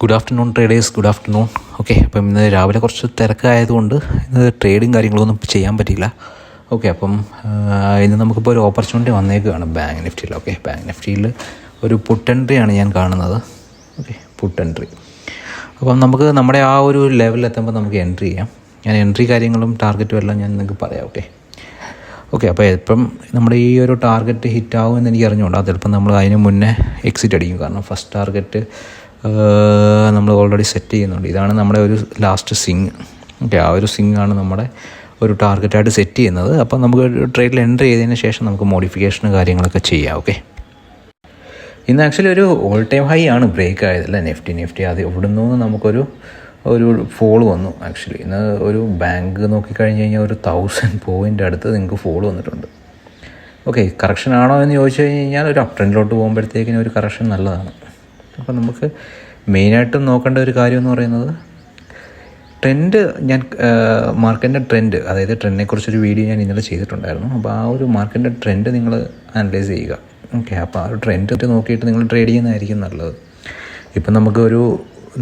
Good afternoon traders, good afternoon. Okay, അപ്പം ഇന്ന് രാവിലെ കുറച്ച് തിരക്കായതുകൊണ്ട് ഇന്ന് ട്രേഡിങ് കാര്യങ്ങളൊന്നും ചെയ്യാൻ പറ്റിയില്ല. ഓക്കെ, അപ്പം ഇന്ന് നമുക്കിപ്പോൾ ഒരു ഓപ്പർച്യൂണിറ്റി വന്നേക്കുകയാണ് ബാങ്ക് നിഫ്റ്റിയിൽ. ഓക്കെ, ബാങ്ക് നിഫ്റ്റിയിൽ ഒരു പുട്ട് എൻട്രിയാണ് ഞാൻ കാണുന്നത്. Okay, put entry. അപ്പം നമുക്ക് നമ്മുടെ ആ ഒരു ലെവലിലെത്തുമ്പോൾ നമുക്ക് എൻട്രി ചെയ്യാം. ഞാൻ എൻട്രി കാര്യങ്ങളും ടാർഗറ്റും എല്ലാം ഞാൻ നിങ്ങൾക്ക് പറയാം. ഓക്കെ, അപ്പോൾ ഇപ്പം നമ്മുടെ ഈ ഒരു ടാർഗറ്റ് ഹിറ്റാവുമെന്ന് എനിക്ക് അറിഞ്ഞുകൂടാ. ചിലപ്പം നമ്മൾ അതിന് മുന്നേ എക്സിറ്റ് അടിക്കും. കാരണം ഫസ്റ്റ് ടാർഗറ്റ് നമ്മൾ ഓൾറെഡി സെറ്റ് ചെയ്യുന്നുണ്ട്. ഇതാണ് നമ്മുടെ ഒരു ലാസ്റ്റ് സ്വിങ്. ഓക്കെ, ആ ഒരു സ്വിങ്ങാണ് നമ്മുടെ ഒരു ടാർഗറ്റായിട്ട് സെറ്റ് ചെയ്യുന്നത്. അപ്പം നമുക്ക് ട്രേഡിൽ എൻട്രി ചെയ്തതിന് ശേഷം നമുക്ക് മോഡിഫിക്കേഷനും കാര്യങ്ങളൊക്കെ ചെയ്യാം. ഓക്കെ, ഇന്ന് ആക്ച്വലി ഒരു ഓൾ ടൈം ഹൈ ആണ് ബ്രേക്ക് ആയതല്ലേ നിഫ്റ്റി. അത് ഇവിടെ നിന്ന് നമുക്കൊരു ഫോൾ വന്നു. ആക്ച്വലി ഇന്ന് ഒരു ബാങ്ക് നോക്കിക്കഴിഞ്ഞ് കഴിഞ്ഞാൽ ഒരു 1000 പോയിൻ്റ് അടുത്ത് നിങ്ങൾക്ക് ഫോൾ വന്നിട്ടുണ്ട്. ഓക്കെ, കറക്ഷൻ ആണോ എന്ന് ചോദിച്ചു കഴിഞ്ഞാൽ ഒരു അപ് ട്രെൻഡിലോട്ട് പോകുമ്പോഴത്തേക്കിനും ഒരു കറക്ഷൻ നല്ലതാണ്. അപ്പോൾ നമുക്ക് മെയിനായിട്ടും നോക്കേണ്ട ഒരു കാര്യം എന്ന് പറയുന്നത് ട്രെൻഡ്. ഞാൻ മാർക്കറ്റിൻ്റെ ട്രെൻഡ്, അതായത് ട്രെൻഡിനെക്കുറിച്ചൊരു വീഡിയോ ഞാൻ ഇന്നലെ ചെയ്തിട്ടുണ്ടായിരുന്നു. അപ്പോൾ ആ ഒരു മാർക്കറ്റിൻ്റെ ട്രെൻഡ് നിങ്ങൾ അനലൈസ് ചെയ്യുക. ഓക്കെ, അപ്പോൾ ആ ഒരു ട്രെൻഡ് നോക്കിയിട്ട് നിങ്ങൾ ട്രേഡ് ചെയ്യുന്നതായിരിക്കും നല്ലത്. ഇപ്പം നമുക്ക്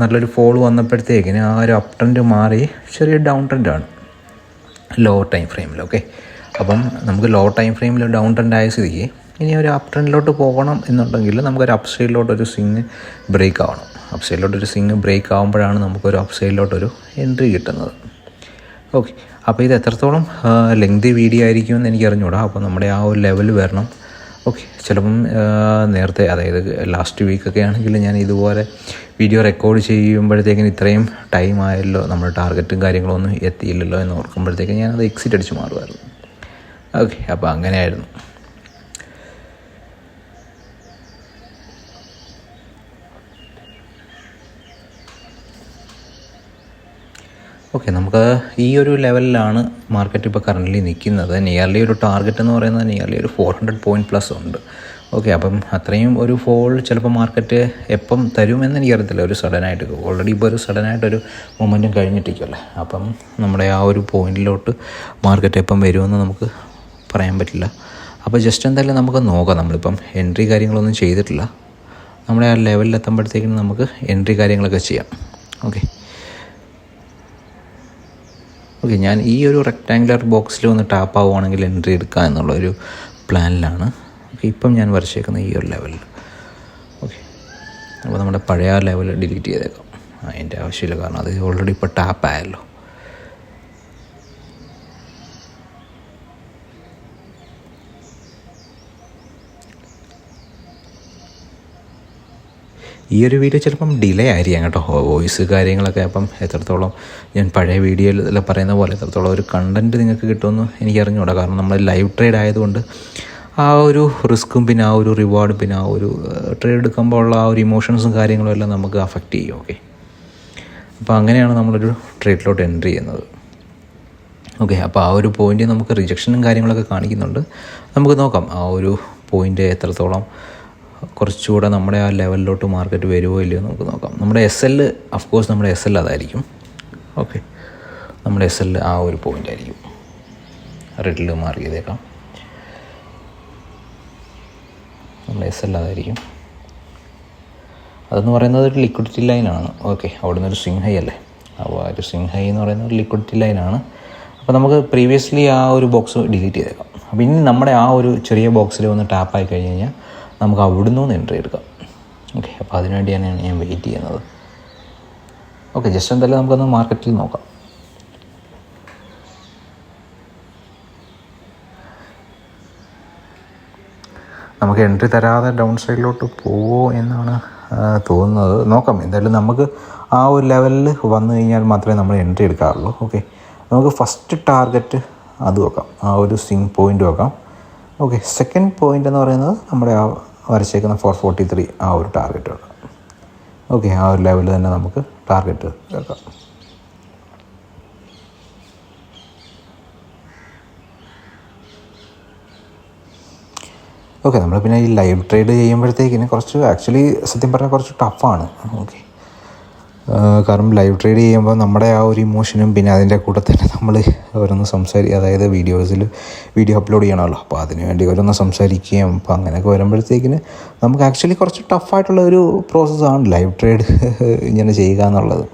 നല്ലൊരു ഫോൾ വന്നപ്പോഴത്തേക്കിന് ആ ഒരു അപ് ട്രെൻഡ് മാറി ചെറിയ ഡൗൺ ട്രെൻഡാണ് ലോ ടൈം ഫ്രെയിമിൽ. ഓക്കെ, അപ്പം നമുക്ക് ലോ ടൈം ഫ്രെയിമിൽ ഡൗൺ ട്രെൻഡ് ആയ സ്ഥിതിക്ക് ഇനി ഒരു അപ് ട്രെൻഡിലോട്ട് പോകണം എന്നുണ്ടെങ്കിൽ നമുക്കൊരു അപ്പ് സൈഡിലോട്ടൊരു സ്വിങ് ബ്രേക്ക് ആവണം. അപ്പ് സൈഡിലോട്ടൊരു സ്വിങ് ബ്രേക്ക് ആകുമ്പോഴാണ് നമുക്കൊരു അപ്പ് സൈഡിലോട്ടൊരു എൻട്രി കിട്ടുന്നത്. ഓക്കെ, അപ്പോൾ ഇത് എത്രത്തോളം ലെങ്തി വീഡിയോ ആയിരിക്കുമെന്ന് എനിക്ക് അറിഞ്ഞുകൂടാ. അപ്പോൾ നമ്മുടെ ആ ഒരു ലെവൽ വരണം. ഓക്കെ, ചിലപ്പം നേരത്തെ, അതായത് ലാസ്റ്റ് വീക്കൊക്കെ ആണെങ്കിൽ ഞാൻ ഇതുപോലെ വീഡിയോ റെക്കോർഡ് ചെയ്യുമ്പോഴത്തേക്കിന് ഇത്രയും ടൈം ആയല്ലോ, നമ്മുടെ ടാർഗറ്റും കാര്യങ്ങളൊന്നും എത്തിയില്ലല്ലോ എന്ന് ഓർക്കുമ്പോഴത്തേക്കും ഞാനത് എക്സിറ്റ് അടിച്ച് മാറുമായിരുന്നു. ഓക്കെ, അപ്പോൾ അങ്ങനെയായിരുന്നു. ഓക്കെ, നമുക്ക് ഈ ഒരു ലെവലിലാണ് മാർക്കറ്റ് ഇപ്പോൾ കറൻ്റ്ലി നിൽക്കുന്നത്. നിയർലി ഒരു ടാർഗറ്റ് എന്ന് പറയുന്നത് നിയർലി ഒരു 400 പോയിൻറ്റ് പ്ലസ് ഉണ്ട്. ഓക്കെ, അപ്പം അത്രയും ഒരു ഫോൾ ചിലപ്പോൾ മാർക്കറ്റ് എപ്പം തരുമെന്ന് എനിക്കറിയത്തില്ല. ഒരു സഡനായിട്ട് ഓൾറെഡി ഇപ്പോൾ ഒരു സഡനായിട്ടൊരു മൊമെൻറ്റും കഴിഞ്ഞിട്ടിരിക്കുമല്ലേ. അപ്പം നമ്മുടെ ആ ഒരു പോയിൻറ്റിലോട്ട് മാർക്കറ്റ് എപ്പം വരുമെന്ന് നമുക്ക് പറയാൻ പറ്റില്ല. അപ്പോൾ ജസ്റ്റ് എന്തായാലും നമുക്ക് നോക്കാം. നമ്മളിപ്പം എൻട്രി കാര്യങ്ങളൊന്നും ചെയ്തിട്ടില്ല. നമ്മുടെ ആ ലെവലിലെത്തുമ്പോഴത്തേക്കും നമുക്ക് എൻട്രി കാര്യങ്ങളൊക്കെ ചെയ്യാം. ഓക്കെ, ഞാൻ ഈ ഒരു റെക്റ്റാങ്കുലർ ബോക്സിൽ ഒന്ന് ടാപ്പ് ആവുകയാണെങ്കിൽ എൻട്രി എടുക്കുക എന്നുള്ള ഒരു പ്ലാനിലാണ്. ഓക്കെ, ഇപ്പം ഞാൻ വരച്ചേക്കുന്ന ഈ ഒരു ലെവലിൽ. ഓക്കെ, അപ്പോൾ നമ്മുടെ പഴയ ലെവൽ ഡിലീറ്റ് ചെയ്തേക്കാം. അതിൻ്റെ ആവശ്യമില്ല, കാരണം അത് ഓൾറെഡി ഇപ്പോൾ ടാപ്പ് ആയല്ലോ. ഈ ഒരു വീഡിയോ ചിലപ്പം ഡിലേ ആയിരിക്കാം കേട്ടോ, വോയിസ് കാര്യങ്ങളൊക്കെ. അപ്പം എത്രത്തോളം ഞാൻ പഴയ വീഡിയോയിൽ പറയുന്ന പോലെ എത്രത്തോളം ഒരു കണ്ടൻറ്റ് നിങ്ങൾക്ക് കിട്ടുമെന്ന് എനിക്ക് അറിഞ്ഞുകൂടാ. കാരണം നമ്മൾ ലൈവ് ട്രേഡ് ആയതുകൊണ്ട് ആ ഒരു റിസ്ക്കും പിന്നെ ആ ഒരു റിവാർഡും പിന്നെ ആ ഒരു ട്രേഡ് എടുക്കുമ്പോൾ ഉള്ള ആ ഒരു ഇമോഷൻസും കാര്യങ്ങളും എല്ലാം നമുക്ക് അഫക്റ്റ് ചെയ്യും. ഓക്കെ, അപ്പോൾ അങ്ങനെയാണ് നമ്മളൊരു ട്രേഡിലോട്ട് എൻട്രി ചെയ്യുന്നത്. ഓക്കെ, അപ്പോൾ ആ ഒരു പോയിൻ്റ് നമുക്ക് റിജക്ഷനും കാര്യങ്ങളൊക്കെ കാണിക്കുന്നുണ്ട്. നമുക്ക് നോക്കാം ആ ഒരു പോയിൻ്റ് എത്രത്തോളം കുറച്ചുകൂടെ നമ്മുടെ ആ ലെവലിലോട്ട് മാർക്കറ്റ് വരുമോ ഇല്ലയോ നമുക്ക് നോക്കാം. നമ്മുടെ SL, അഫ്കോഴ്സ് നമ്മുടെ SL അതായിരിക്കും. ഓക്കെ, നമ്മുടെ SL ആ ഒരു പോയിൻ്റ് ആയിരിക്കും. റെഡിൽ മാർക്ക് ചെയ്തേക്കാം. നമ്മുടെ SL അതായിരിക്കും. അതെന്ന് പറയുന്നത് ഒരു ലിക്വിഡിറ്റി ലൈനാണ്. ഓക്കെ, അവിടെ നിന്നൊരു സ്വിങ് ഹൈ അല്ലേ. അപ്പോൾ ആ ഒരു സ്വിങ് ഹൈ എന്ന് പറയുന്നത് ഒരു ലിക്വിഡിറ്റി ലൈനാണ്. അപ്പോൾ നമുക്ക് പ്രീവിയസ്ലി ആ ഒരു ബോക്സ് ഡിലീറ്റ് ചെയ്തേക്കാം. അപ്പോൾ ഇനി നമ്മുടെ ആ ഒരു ചെറിയ ബോക്സിൽ ഒന്ന് ടാപ്പായി കഴിഞ്ഞ് കഴിഞ്ഞാൽ നമുക്ക് അവിടെ നിന്ന് എൻട്രി എടുക്കാം. ഓക്കെ, അപ്പോൾ അതിനുവേണ്ടിയാണ് ഞാൻ വെയിറ്റ് ചെയ്യുന്നത്. ഓക്കെ, ജസ്റ്റ് എന്തായാലും നമുക്കൊന്ന് മാർക്കറ്റിൽ നോക്കാം. നമുക്ക് എൻട്രി തരാതെ ഡൗൺ സൈഡിലോട്ട് പോവോ എന്നാണ് തോന്നുന്നത്. നോക്കാം. എന്തായാലും നമുക്ക് ആ ഒരു ലെവലിൽ വന്നു കഴിഞ്ഞാൽ മാത്രമേ നമ്മൾ എൻട്രി എടുക്കാറുള്ളൂ. ഓക്കെ, നമുക്ക് ഫസ്റ്റ് ടാർഗറ്റ് അത് നോക്കാം. ആ ഒരു സ്വിങ് പോയിൻ്റ് നോക്കാം. ഓക്കെ, സെക്കൻഡ് പോയിൻ്റ് എന്ന് പറയുന്നത് നമ്മുടെ ആ വരച്ചേക്കുന്ന 443 ആ ഒരു ടാർഗറ്റ് വെക്കാം. ഓക്കെ, ആ ഒരു ലെവലിൽ തന്നെ നമുക്ക് ടാർഗറ്റ് വെക്കാം. ഓക്കെ, നമ്മൾ പിന്നെ ഈ ലൈവ് ട്രേഡ് ചെയ്യുമ്പോഴത്തേക്കിന് കുറച്ച് ആക്ച്വലി സത്യം പറഞ്ഞാൽ കുറച്ച് ടഫാണ്. ഓക്കെ, കാരണം ലൈവ് ട്രേഡ് ചെയ്യുമ്പോൾ നമ്മുടെ ആ ഒരു ഇമോഷനും പിന്നെ അതിൻ്റെ കൂടെ തന്നെ നമ്മൾ ഓരോന്ന് അതായത് വീഡിയോ അപ്ലോഡ് ചെയ്യണമല്ലോ, അപ്പോൾ അതിന് വേണ്ടി ഓരോന്ന് സംസാരിക്കുകയും അപ്പോൾ അങ്ങനെയൊക്കെ വരുമ്പോഴത്തേക്കിന് നമുക്ക് ആക്ച്വലി കുറച്ച് ടഫായിട്ടുള്ള ഒരു പ്രോസസ്സാണ് ലൈവ് ട്രേഡ് ഇങ്ങനെ ചെയ്യുക എന്നുള്ളത്.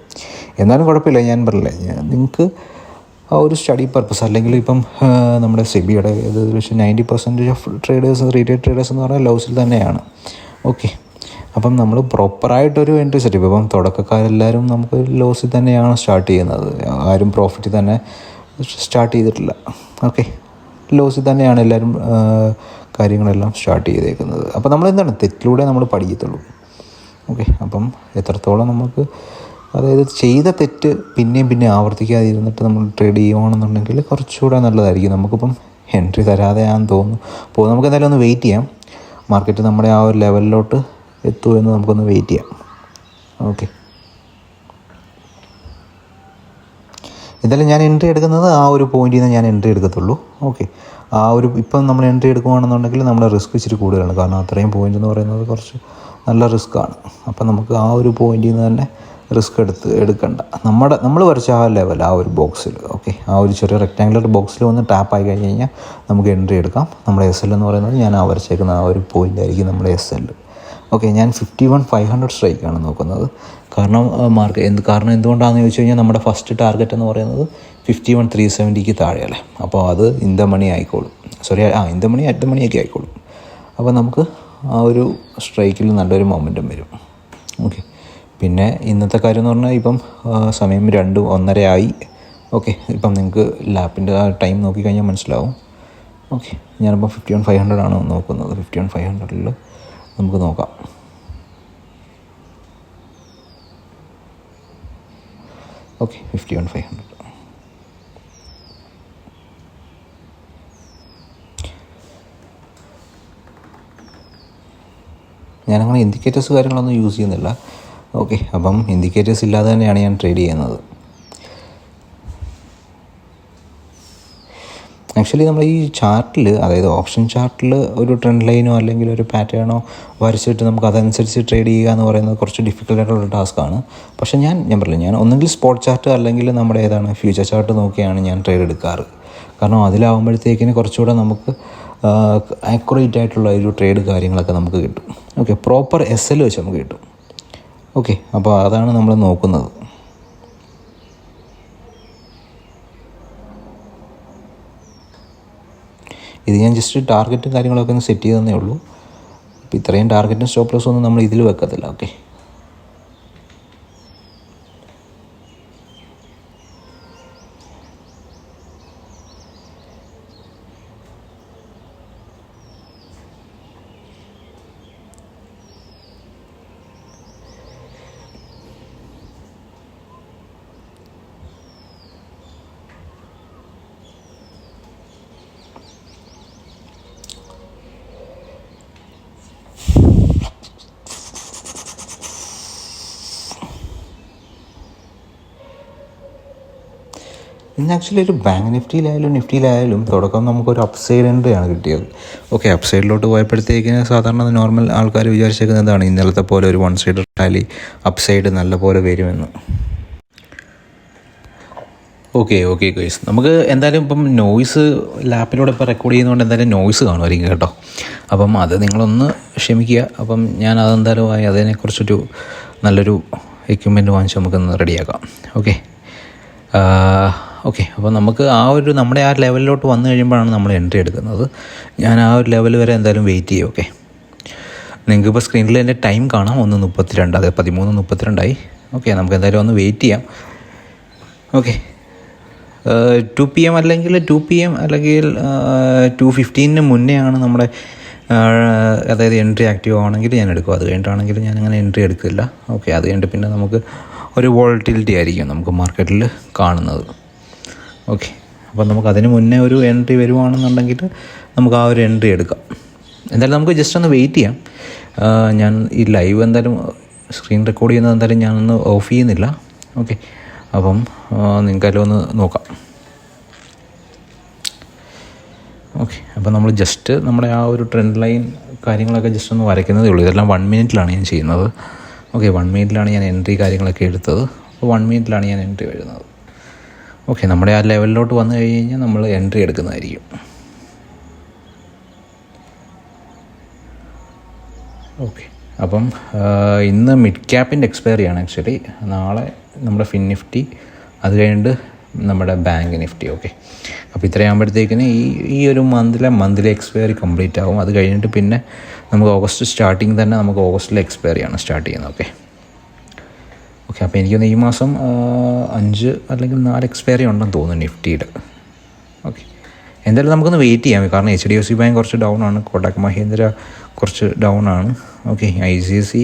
എന്നാലും കുഴപ്പമില്ല, ഞാൻ പറഞ്ഞില്ലേ, നിങ്ങൾക്ക് ആ ഒരു സ്റ്റഡി പർപ്പസ് അല്ലെങ്കിൽ ഇപ്പം നമ്മുടെ സെബിയുടെ ഇത് വെച്ച് 90% ഓഫ് ട്രേഡേഴ്സ്, റീറ്റെയിൽ ട്രേഡേഴ്സ് എന്ന് പറഞ്ഞാൽ ലോസിൽ തന്നെയാണ്. ഓക്കെ, അപ്പം നമ്മൾ പ്രോപ്പറായിട്ടൊരു എൻട്രി സെറ്റപ്പ്, ഇപ്പം തുടക്കക്കാരെല്ലാവരും നമുക്ക് ലോസിൽ തന്നെയാണ് സ്റ്റാർട്ട് ചെയ്യുന്നത്, ആരും പ്രോഫിറ്റ് തന്നെ സ്റ്റാർട്ട് ചെയ്തിട്ടില്ല. ഓക്കെ, ലോസിൽ തന്നെയാണ് എല്ലാവരും കാര്യങ്ങളെല്ലാം സ്റ്റാർട്ട് ചെയ്തേക്കുന്നത്. അപ്പോൾ നമ്മളെന്താണ്, തെറ്റിലൂടെ നമ്മൾ പഠിക്കത്തുള്ളൂ. ഓക്കെ, അപ്പം എത്രത്തോളം നമുക്ക്, അതായത് ചെയ്ത തെറ്റ് പിന്നെയും ആവർത്തിക്കാതിരുന്നിട്ട് നമ്മൾ ട്രേഡ് ചെയ്യുകയാണെന്നുണ്ടെങ്കിൽ കുറച്ചുകൂടെ നല്ലതായിരിക്കും. നമുക്കിപ്പം എൻട്രി തരാതെയാണെന്ന് തോന്നുന്നു. അപ്പോൾ നമുക്ക് എന്തായാലും ഒന്ന് വെയിറ്റ് ചെയ്യാം, മാർക്കറ്റ് നമ്മുടെ ആ ഒരു ലെവലിലോട്ട് എത്തുമോ എന്ന് നമുക്കൊന്ന് വെയിറ്റ് ചെയ്യാം. ഓക്കെ, എന്തായാലും ഞാൻ എൻട്രി എടുക്കുന്നത് ആ ഒരു പോയിന്റിൽ നിന്ന് ഞാൻ എൻട്രി എടുക്കത്തുള്ളൂ. ഓക്കെ, ആ ഒരു ഇപ്പം നമ്മൾ എൻട്രി എടുക്കുകയാണെന്നുണ്ടെങ്കിൽ നമ്മുടെ റിസ്ക് ഇച്ചിരി കൂടുതലാണ്, കാരണം അത്രയും പോയിന്റ് എന്ന് പറയുന്നത് കുറച്ച് നല്ല റിസ്ക്കാണ്. അപ്പം നമുക്ക് ആ ഒരു പോയിന്റിൽ നിന്ന് തന്നെ റിസ്ക് എടുക്കണ്ട. നമ്മൾ വരച്ച ആ ലെവൽ, ആ ഒരു ബോക്സിൽ, ഓക്കെ, ആ ഒരു ചെറിയ റെക്റ്റാങ്കുലർ ബോക്സിൽ വന്ന് ടാപ്പായി കഴിഞ്ഞ് കഴിഞ്ഞാൽ നമുക്ക് എൻട്രി എടുക്കാം. നമ്മുടെ SL എന്ന് പറയുന്നത് ഞാൻ ആ വരച്ചേക്കുന്ന ആ ഒരു പോയിൻ്റ് ആയിരിക്കും നമ്മുടെ SL. ഓക്കെ, ഞാൻ 51,500 സ്ട്രൈക്കാണ് നോക്കുന്നത്. കാരണം കാരണം എന്തുകൊണ്ടാണെന്ന് ചോദിച്ചു കഴിഞ്ഞാൽ നമ്മുടെ ഫസ്റ്റ് ടാർഗറ്റ് എന്ന് പറയുന്നത് 51,370 താഴെയല്ലേ. അപ്പോൾ അത് ഇൻ ദ മണി ആയിക്കോളും, in the money at the മണിയൊക്കെ ആയിക്കോളും. അപ്പോൾ നമുക്ക് ആ ഒരു സ്ട്രൈക്കിൽ നല്ലൊരു മൊമെൻറ്റം വരും. ഓക്കെ, പിന്നെ ഇന്നത്തെ കാര്യം എന്ന് പറഞ്ഞാൽ ഇപ്പം സമയം 2:01 ആയി. ഓക്കെ, ഇപ്പം നിങ്ങൾക്ക് ലാപ്പിൻ്റെ ആ ടൈം നോക്കിക്കഴിഞ്ഞാൽ മനസ്സിലാവും. ഓക്കെ, ഞാനിപ്പോൾ 51,500 ആണ് നോക്കുന്നത്. 51,500 നമുക്ക് നോക്കാം. ഓക്കെ, 51,500. ഞാനങ്ങനെ ഇൻഡിക്കേറ്റേഴ്സ് കാര്യങ്ങളൊന്നും യൂസ് ചെയ്യുന്നില്ല. ഓക്കെ, അപ്പം ഇൻഡിക്കേറ്റേഴ്സ് ഇല്ലാതെ തന്നെയാണ് ഞാൻ ട്രേഡ് ചെയ്യുന്നത്. ആക്ച്വലി നമ്മൾ ഈ ചാർട്ടിൽ, അതായത് ഓപ്ഷൻ ചാർട്ടിൽ ഒരു ട്രെൻഡ് ലൈനോ അല്ലെങ്കിൽ ഒരു പാറ്റേണോ വരച്ചിട്ട് നമുക്ക് അതനുസരിച്ച് ട്രേഡ് ചെയ്യുക എന്ന് പറയുന്നത് കുറച്ച് ഡിഫിക്കൽട്ടായിട്ടുള്ള ടാസ്ക്കാണ്. പക്ഷേ ഞാൻ പറഞ്ഞില്ല, ഞാൻ ഒന്നെങ്കിൽ സ്പോട്ട് ചാർട്ട് അല്ലെങ്കിൽ നമ്മുടെ ഫ്യൂച്ചർ ചാർട്ട് നോക്കിയാണ് ഞാൻ ട്രേഡ് എടുക്കാറ്. കാരണം അതിലാവുമ്പോഴത്തേക്കിന് കുറച്ചുകൂടെ നമുക്ക് ആക്യുറേറ്റ് ആയിട്ടുള്ള ഒരു ട്രേഡ് കാര്യങ്ങളൊക്കെ നമുക്ക് കിട്ടും. ഓക്കെ, പ്രോപ്പർ SL വെച്ച് നമുക്ക് കിട്ടും. ഓക്കെ, അപ്പോൾ അതാണ് നമ്മൾ നോക്കുന്നത്. ഇത് ഞാൻ ജസ്റ്റ് ടാർഗറ്റും കാര്യങ്ങളൊക്കെ ഒന്ന് സെറ്റ് ചെയ്തതേ ഉള്ളൂ. അപ്പോൾ ഇത്രയും ടാർഗറ്റും സ്റ്റോപ്പ് ലോസും ഒന്നും നമ്മൾ ഇതിൽ വെക്കത്തില്ല. ഓക്കെ, ഇന്ന് ആക്ച്വലി ഒരു ബാങ്ക് നിഫ്റ്റിയിലായാലും തുടക്കം നമുക്കൊരു അപ്സൈഡ് എൻട്രിയാണ് കിട്ടിയത്. ഓക്കെ, അപ്സൈഡിലോട്ട് പോയപ്പോഴത്തേക്കിന് സാധാരണ നോർമൽ ആൾക്കാർ വിചാരിച്ചേക്കുന്നത് എന്താണ്, ഇന്നലത്തെ പോലെ ഒരു 1 സൈഡ് റാലി അപ്സൈഡ് നല്ല പോലെ വരുമെന്ന്. ഓക്കെ ഗൈസ്, നമുക്ക് എന്തായാലും ഇപ്പം നോയ്സ് ലാപ്പിലൂടെ ഇപ്പോൾ റെക്കോർഡ് ചെയ്യുന്നതുകൊണ്ട് എന്തായാലും നോയ്സ് കാണുമായിരിക്കും കേട്ടോ. അപ്പം അത് നിങ്ങളൊന്ന് ക്ഷമിക്കുക. അപ്പം ഞാൻ അതെന്തായാലും അതിനെക്കുറിച്ചൊരു നല്ലൊരു എക്യുപ്മെൻറ്റ് വാങ്ങിച്ച് നമുക്കൊന്ന് റെഡിയാക്കാം. ഓക്കെ, അപ്പോൾ നമുക്ക് നമ്മുടെ ആ ലെവലിലോട്ട് വന്നു കഴിയുമ്പോഴാണ് നമ്മൾ എൻട്രി എടുക്കുന്നത്. ഞാൻ ആ ഒരു ലെവൽ വരെ എന്തായാലും വെയിറ്റ് ചെയ്യും. ഓക്കെ, നിങ്ങൾക്കിപ്പോൾ സ്ക്രീനിൽ എൻ്റെ ടൈം കാണാം, 1:32, അതെ 13:32. ഓക്കെ, നമുക്ക് എന്തായാലും ഒന്ന് വെയിറ്റ് ചെയ്യാം. ഓക്കെ, 2 PM അല്ലെങ്കിൽ 2:15 മുന്നേ ആണ് നമ്മുടെ അതായത് എൻട്രി ആക്റ്റീവ് ആണെങ്കിൽ ഞാൻ എടുക്കും. അത് കഴിഞ്ഞിട്ടാണെങ്കിൽ ഞാൻ അങ്ങനെ എൻട്രി എടുക്കില്ല. ഓക്കെ, അത് കഴിഞ്ഞിട്ട് പിന്നെ നമുക്ക് ഒരു വോളറ്റിലിറ്റി ആയിരിക്കും നമുക്ക് മാർക്കറ്റിൽ കാണുന്നത്. ഓക്കെ, അപ്പോൾ നമുക്ക് അതിന് മുന്നേ ഒരു എൻട്രി വരുവാണെന്നുണ്ടെങ്കിൽ നമുക്ക് ആ ഒരു എൻട്രി എടുക്കാം. എന്തായാലും നമുക്ക് ജസ്റ്റ് ഒന്ന് വെയിറ്റ് ചെയ്യാം. ഞാൻ ഈ ലൈവ് എന്തായാലും സ്ക്രീൻ റെക്കോർഡ് ചെയ്യുന്നത് എന്തായാലും ഞാനൊന്ന് ഓഫ് ചെയ്യുന്നില്ല. ഓക്കെ, അപ്പം നിങ്ങൾക്കെല്ലാം ഒന്ന് നോക്കാം. ഓക്കെ, അപ്പോൾ നമ്മൾ ജസ്റ്റ് നമ്മുടെ ആ ഒരു ട്രെൻഡ് ലൈൻ കാര്യങ്ങളൊക്കെ ജസ്റ്റ് ഒന്ന് വരയ്ക്കുന്നതേ ഉള്ളൂ. ഇതെല്ലാം 1 മിനിറ്റിലാണ് ഞാൻ ചെയ്യുന്നത്. ഓക്കെ 1 മിനിറ്റിലാണ് ഞാൻ എൻട്രി കാര്യങ്ങളൊക്കെ എടുത്തത്. അപ്പോൾ 1 മിനിറ്റിലാണ് ഞാൻ എൻട്രി വരുന്നത്. ഓക്കെ നമ്മുടെ ആ ലെവലിലോട്ട് വന്നു കഴിഞ്ഞ് കഴിഞ്ഞാൽ നമ്മൾ എൻട്രി എടുക്കുന്നതായിരിക്കും. ഓക്കെ അപ്പം ഇന്ന് മിഡ് ക്യാപ്പിൻ്റെ എക്സ്പയറി ആണ് ആക്ച്വലി. നാളെ നമ്മുടെ ഫിൻ നിഫ്റ്റി, അത് കഴിഞ്ഞിട്ട് നമ്മുടെ ബാങ്ക് നിഫ്റ്റി. ഓക്കെ അപ്പോൾ ഇത്രയാകുമ്പോഴത്തേക്കിന് ഈ ഒരു മന്തിലെ എക്സ്പയറി കംപ്ലീറ്റ് ആകും. അത് കഴിഞ്ഞിട്ട് പിന്നെ നമുക്ക് ഓഗസ്റ്റ് സ്റ്റാർട്ടിങ് തന്നെ നമുക്ക് ഓഗസ്റ്റിലെ എക്സ്പയറിയാണ് സ്റ്റാർട്ട് ചെയ്യുന്നത്. ഓക്കെ അപ്പോൾ എനിക്കൊന്ന് ഈ മാസം 5 അല്ലെങ്കിൽ 4 എക്സ്പയറി ഉണ്ടെന്ന് തോന്നുന്നു നിഫ്റ്റിയിൽ. ഓക്കെ എന്തായാലും നമുക്കൊന്ന് വെയിറ്റ് ചെയ്യാം. കാരണം HDFC ബാങ്ക് കുറച്ച് ഡൗൺ ആണ്, കോട്ടക് മഹീന്ദ്ര കുറച്ച് ഡൗൺ ആണ്. ഓക്കെ ICICI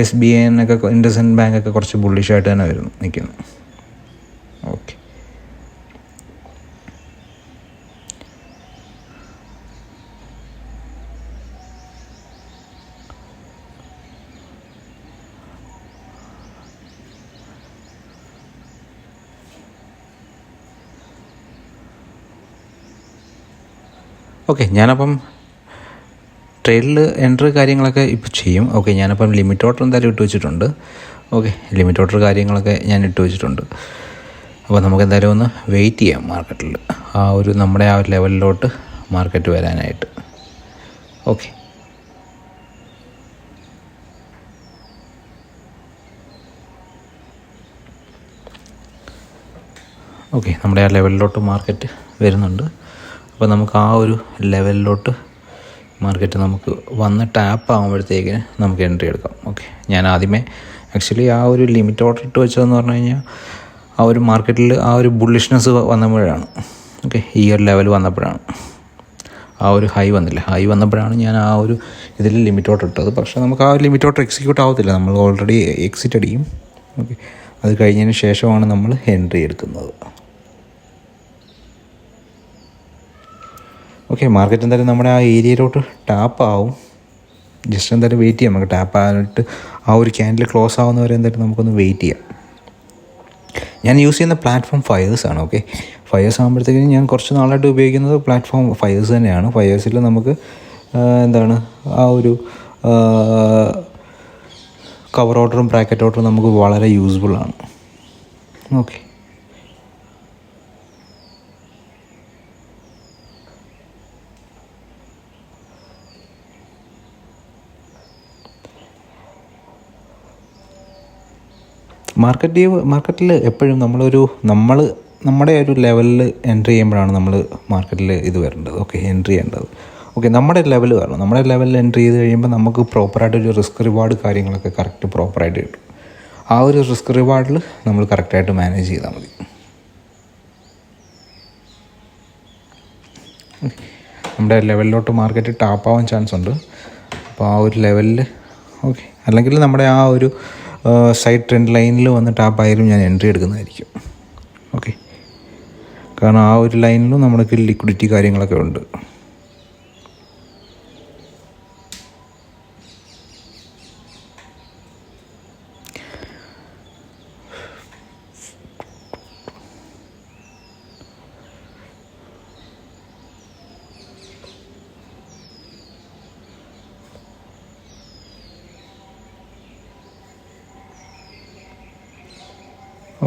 SBI എന്നൊക്കെ ഇൻഡസ്ഇൻഡ് ബാങ്കൊക്കെ കുറച്ച് ബുള്ളിഷായിട്ട് തന്നെ നിൽക്കുന്നു. ഓക്കെ ഓക്കെ ഞാനപ്പം ട്രേഡിൽ എൻട്രി കാര്യങ്ങളൊക്കെ ഇപ്പോൾ ചെയ്യും. ഓക്കെ ഞാനപ്പം ലിമിറ്റ് ഓർഡർ എന്തായാലും ഇട്ട് വെച്ചിട്ടുണ്ട്. ഓക്കെ ലിമിറ്റ് ഓർഡർ കാര്യങ്ങളൊക്കെ ഞാൻ ഇട്ട് വെച്ചിട്ടുണ്ട്. അപ്പോൾ നമുക്ക് എന്തായാലും ഒന്ന് വെയിറ്റ് ചെയ്യാം മാർക്കറ്റിൽ നമ്മുടെ ആ ഒരു ലെവലിലോട്ട് മാർക്കറ്റ് വരാനായിട്ട്. ഓക്കെ ഓക്കെ നമ്മുടെ ആ ലെവലിലോട്ട് മാർക്കറ്റ് വരുന്നുണ്ട്. അപ്പോൾ നമുക്ക് ആ ഒരു ലെവലിലോട്ട് മാർക്കറ്റ് നമുക്ക് വന്ന് ടാപ്പ് ആകുമ്പോഴത്തേക്കിന് നമുക്ക് എൻട്രി എടുക്കാം. ഓക്കെ ഞാൻ ആദ്യമേ ആക്ച്വലി ആ ഒരു ലിമിറ്റ് ഓർഡർ ഇട്ട് വെച്ചതെന്ന് പറഞ്ഞു കഴിഞ്ഞാൽ ആ ഒരു മാർക്കറ്റിൽ ആ ഒരു ബുള്ളിഷ്നെസ് വന്നപ്പോഴാണ്. ഓക്കെ ഈ ഒരു ലെവൽ വന്നപ്പോഴാണ്, ആ ഒരു ഹൈ വന്നപ്പോഴാണ് ഞാൻ ആ ഒരു ഇതിൽ ലിമിറ്റ് ഓർഡർ ഇട്ടത്. പക്ഷേ നമുക്ക് ആ ഒരു ലിമിറ്റ് ഓർഡർ എക്സിക്യൂട്ട് ആവത്തില്ല, നമ്മൾ ഓൾറെഡി എക്സിറ്റ് അടിക്കും. ഓക്കെ അത് കഴിഞ്ഞതിന് ശേഷമാണ് നമ്മൾ എൻട്രി എടുക്കുന്നത്. ഓക്കെ മാർക്കറ്റ് എന്തായാലും നമ്മുടെ ആ ഏരിയയിലോട്ട് ടാപ്പ് ആവും. ജസ്റ്റ് എന്തായാലും വെയിറ്റ് ചെയ്യാം. നമുക്ക് ടാപ്പ് ആയിട്ട് ആ ഒരു ക്യാൻഡിൽ ക്ലോസ് ആവുന്നവരെ എന്തായാലും നമുക്കൊന്ന് വെയിറ്റ് ചെയ്യാം. ഞാൻ യൂസ് ചെയ്യുന്ന പ്ലാറ്റ്ഫോം ഫയേഴ്സ് ആണ്. ഓക്കെ ഫയേഴ്സ് ആകുമ്പോഴത്തേക്കും ഞാൻ കുറച്ച് നാളായിട്ട് ഉപയോഗിക്കുന്നത് പ്ലാറ്റ്ഫോം ഫയേഴ്സ് തന്നെയാണ്. ഫയേഴ്സിൽ നമുക്ക് ആ ഒരു കവർ ഓർഡറും ബ്രാക്കറ്റ് ഓർഡറും നമുക്ക് വളരെ യൂസ്ഫുള്ളാണ്. ഓക്കെ മാർക്കറ്റിൽ എപ്പോഴും നമ്മുടെ ഒരു ലെവലിൽ എൻട്രി ചെയ്യുമ്പോഴാണ് നമ്മൾ മാർക്കറ്റിൽ ഇത് വരേണ്ടത്. ഓക്കെ എൻട്രി ചെയ്യേണ്ടത്. ഓക്കെ നമ്മുടെ ലെവൽ വരണം. നമ്മുടെ ലെവലിൽ എൻട്രി ചെയ്ത് കഴിയുമ്പോൾ നമുക്ക് പ്രോപ്പറായിട്ടൊരു റിസ്ക് റിവാർഡ് കാര്യങ്ങളൊക്കെ കറക്റ്റ് പ്രോപ്പറായിട്ട് കിട്ടും. ആ ഒരു റിസ്ക് റിവാർഡിൽ നമ്മൾ കറക്റ്റായിട്ട് മാനേജ് ചെയ്താൽ മതി. നമ്മുടെ ലെവലിലോട്ട് മാർക്കറ്റ് ടാപ്പ് ആവാൻ ചാൻസ് ഉണ്ട്. അപ്പോൾ ആ ഒരു ലെവലിൽ ഓക്കെ അല്ലെങ്കിൽ നമ്മുടെ ആ ഒരു സൈഡ് ട്രെൻഡ് ലൈനിൽ വന്ന് ടാപ്പായാലും ഞാൻ എൻട്രി എടുക്കുന്നതായിരിക്കും. ഓക്കെ കാരണം ആ ഒരു ലൈനിലും നമ്മൾക്ക് ലിക്വിഡിറ്റി കാര്യങ്ങളൊക്കെ ഉണ്ട്.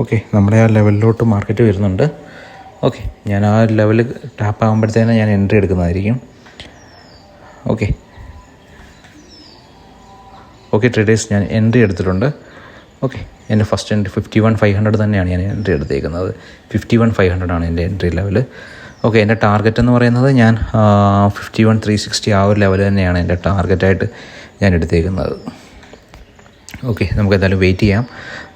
ഓക്കെ നമ്മുടെ ആ ലെവലിലോട്ട് മാർക്കറ്റ് വരുന്നുണ്ട്. ഓക്കെ ഞാൻ ആ ലെവൽ ടാപ്പ് ആകുമ്പോഴത്തേനും ഞാൻ എൻട്രി എടുക്കുന്നതായിരിക്കും. ഓക്കെ ട്രേഡേഴ്സ് ഞാൻ എൻട്രി എടുത്തിട്ടുണ്ട്. ഓക്കെ എൻ്റെ ഫസ്റ്റ് എൻട്രി 51,500 തന്നെയാണ് ഞാൻ എൻട്രി എടുത്തേക്കുന്നത്. 51,500 ആണ് എൻ്റെ എൻട്രി ലെവൽ. ഓക്കെ എൻ്റെ ടാർഗറ്റ് എന്ന് പറയുന്നത് ഞാൻ 51,360 ആ ഒരു ലെവൽ തന്നെയാണ് എൻ്റെ ടാർഗറ്റായിട്ട് ഞാൻ എടുത്തേക്കുന്നത്. ഓക്കെ നമുക്ക് എന്തായാലും വെയിറ്റ് ചെയ്യാം.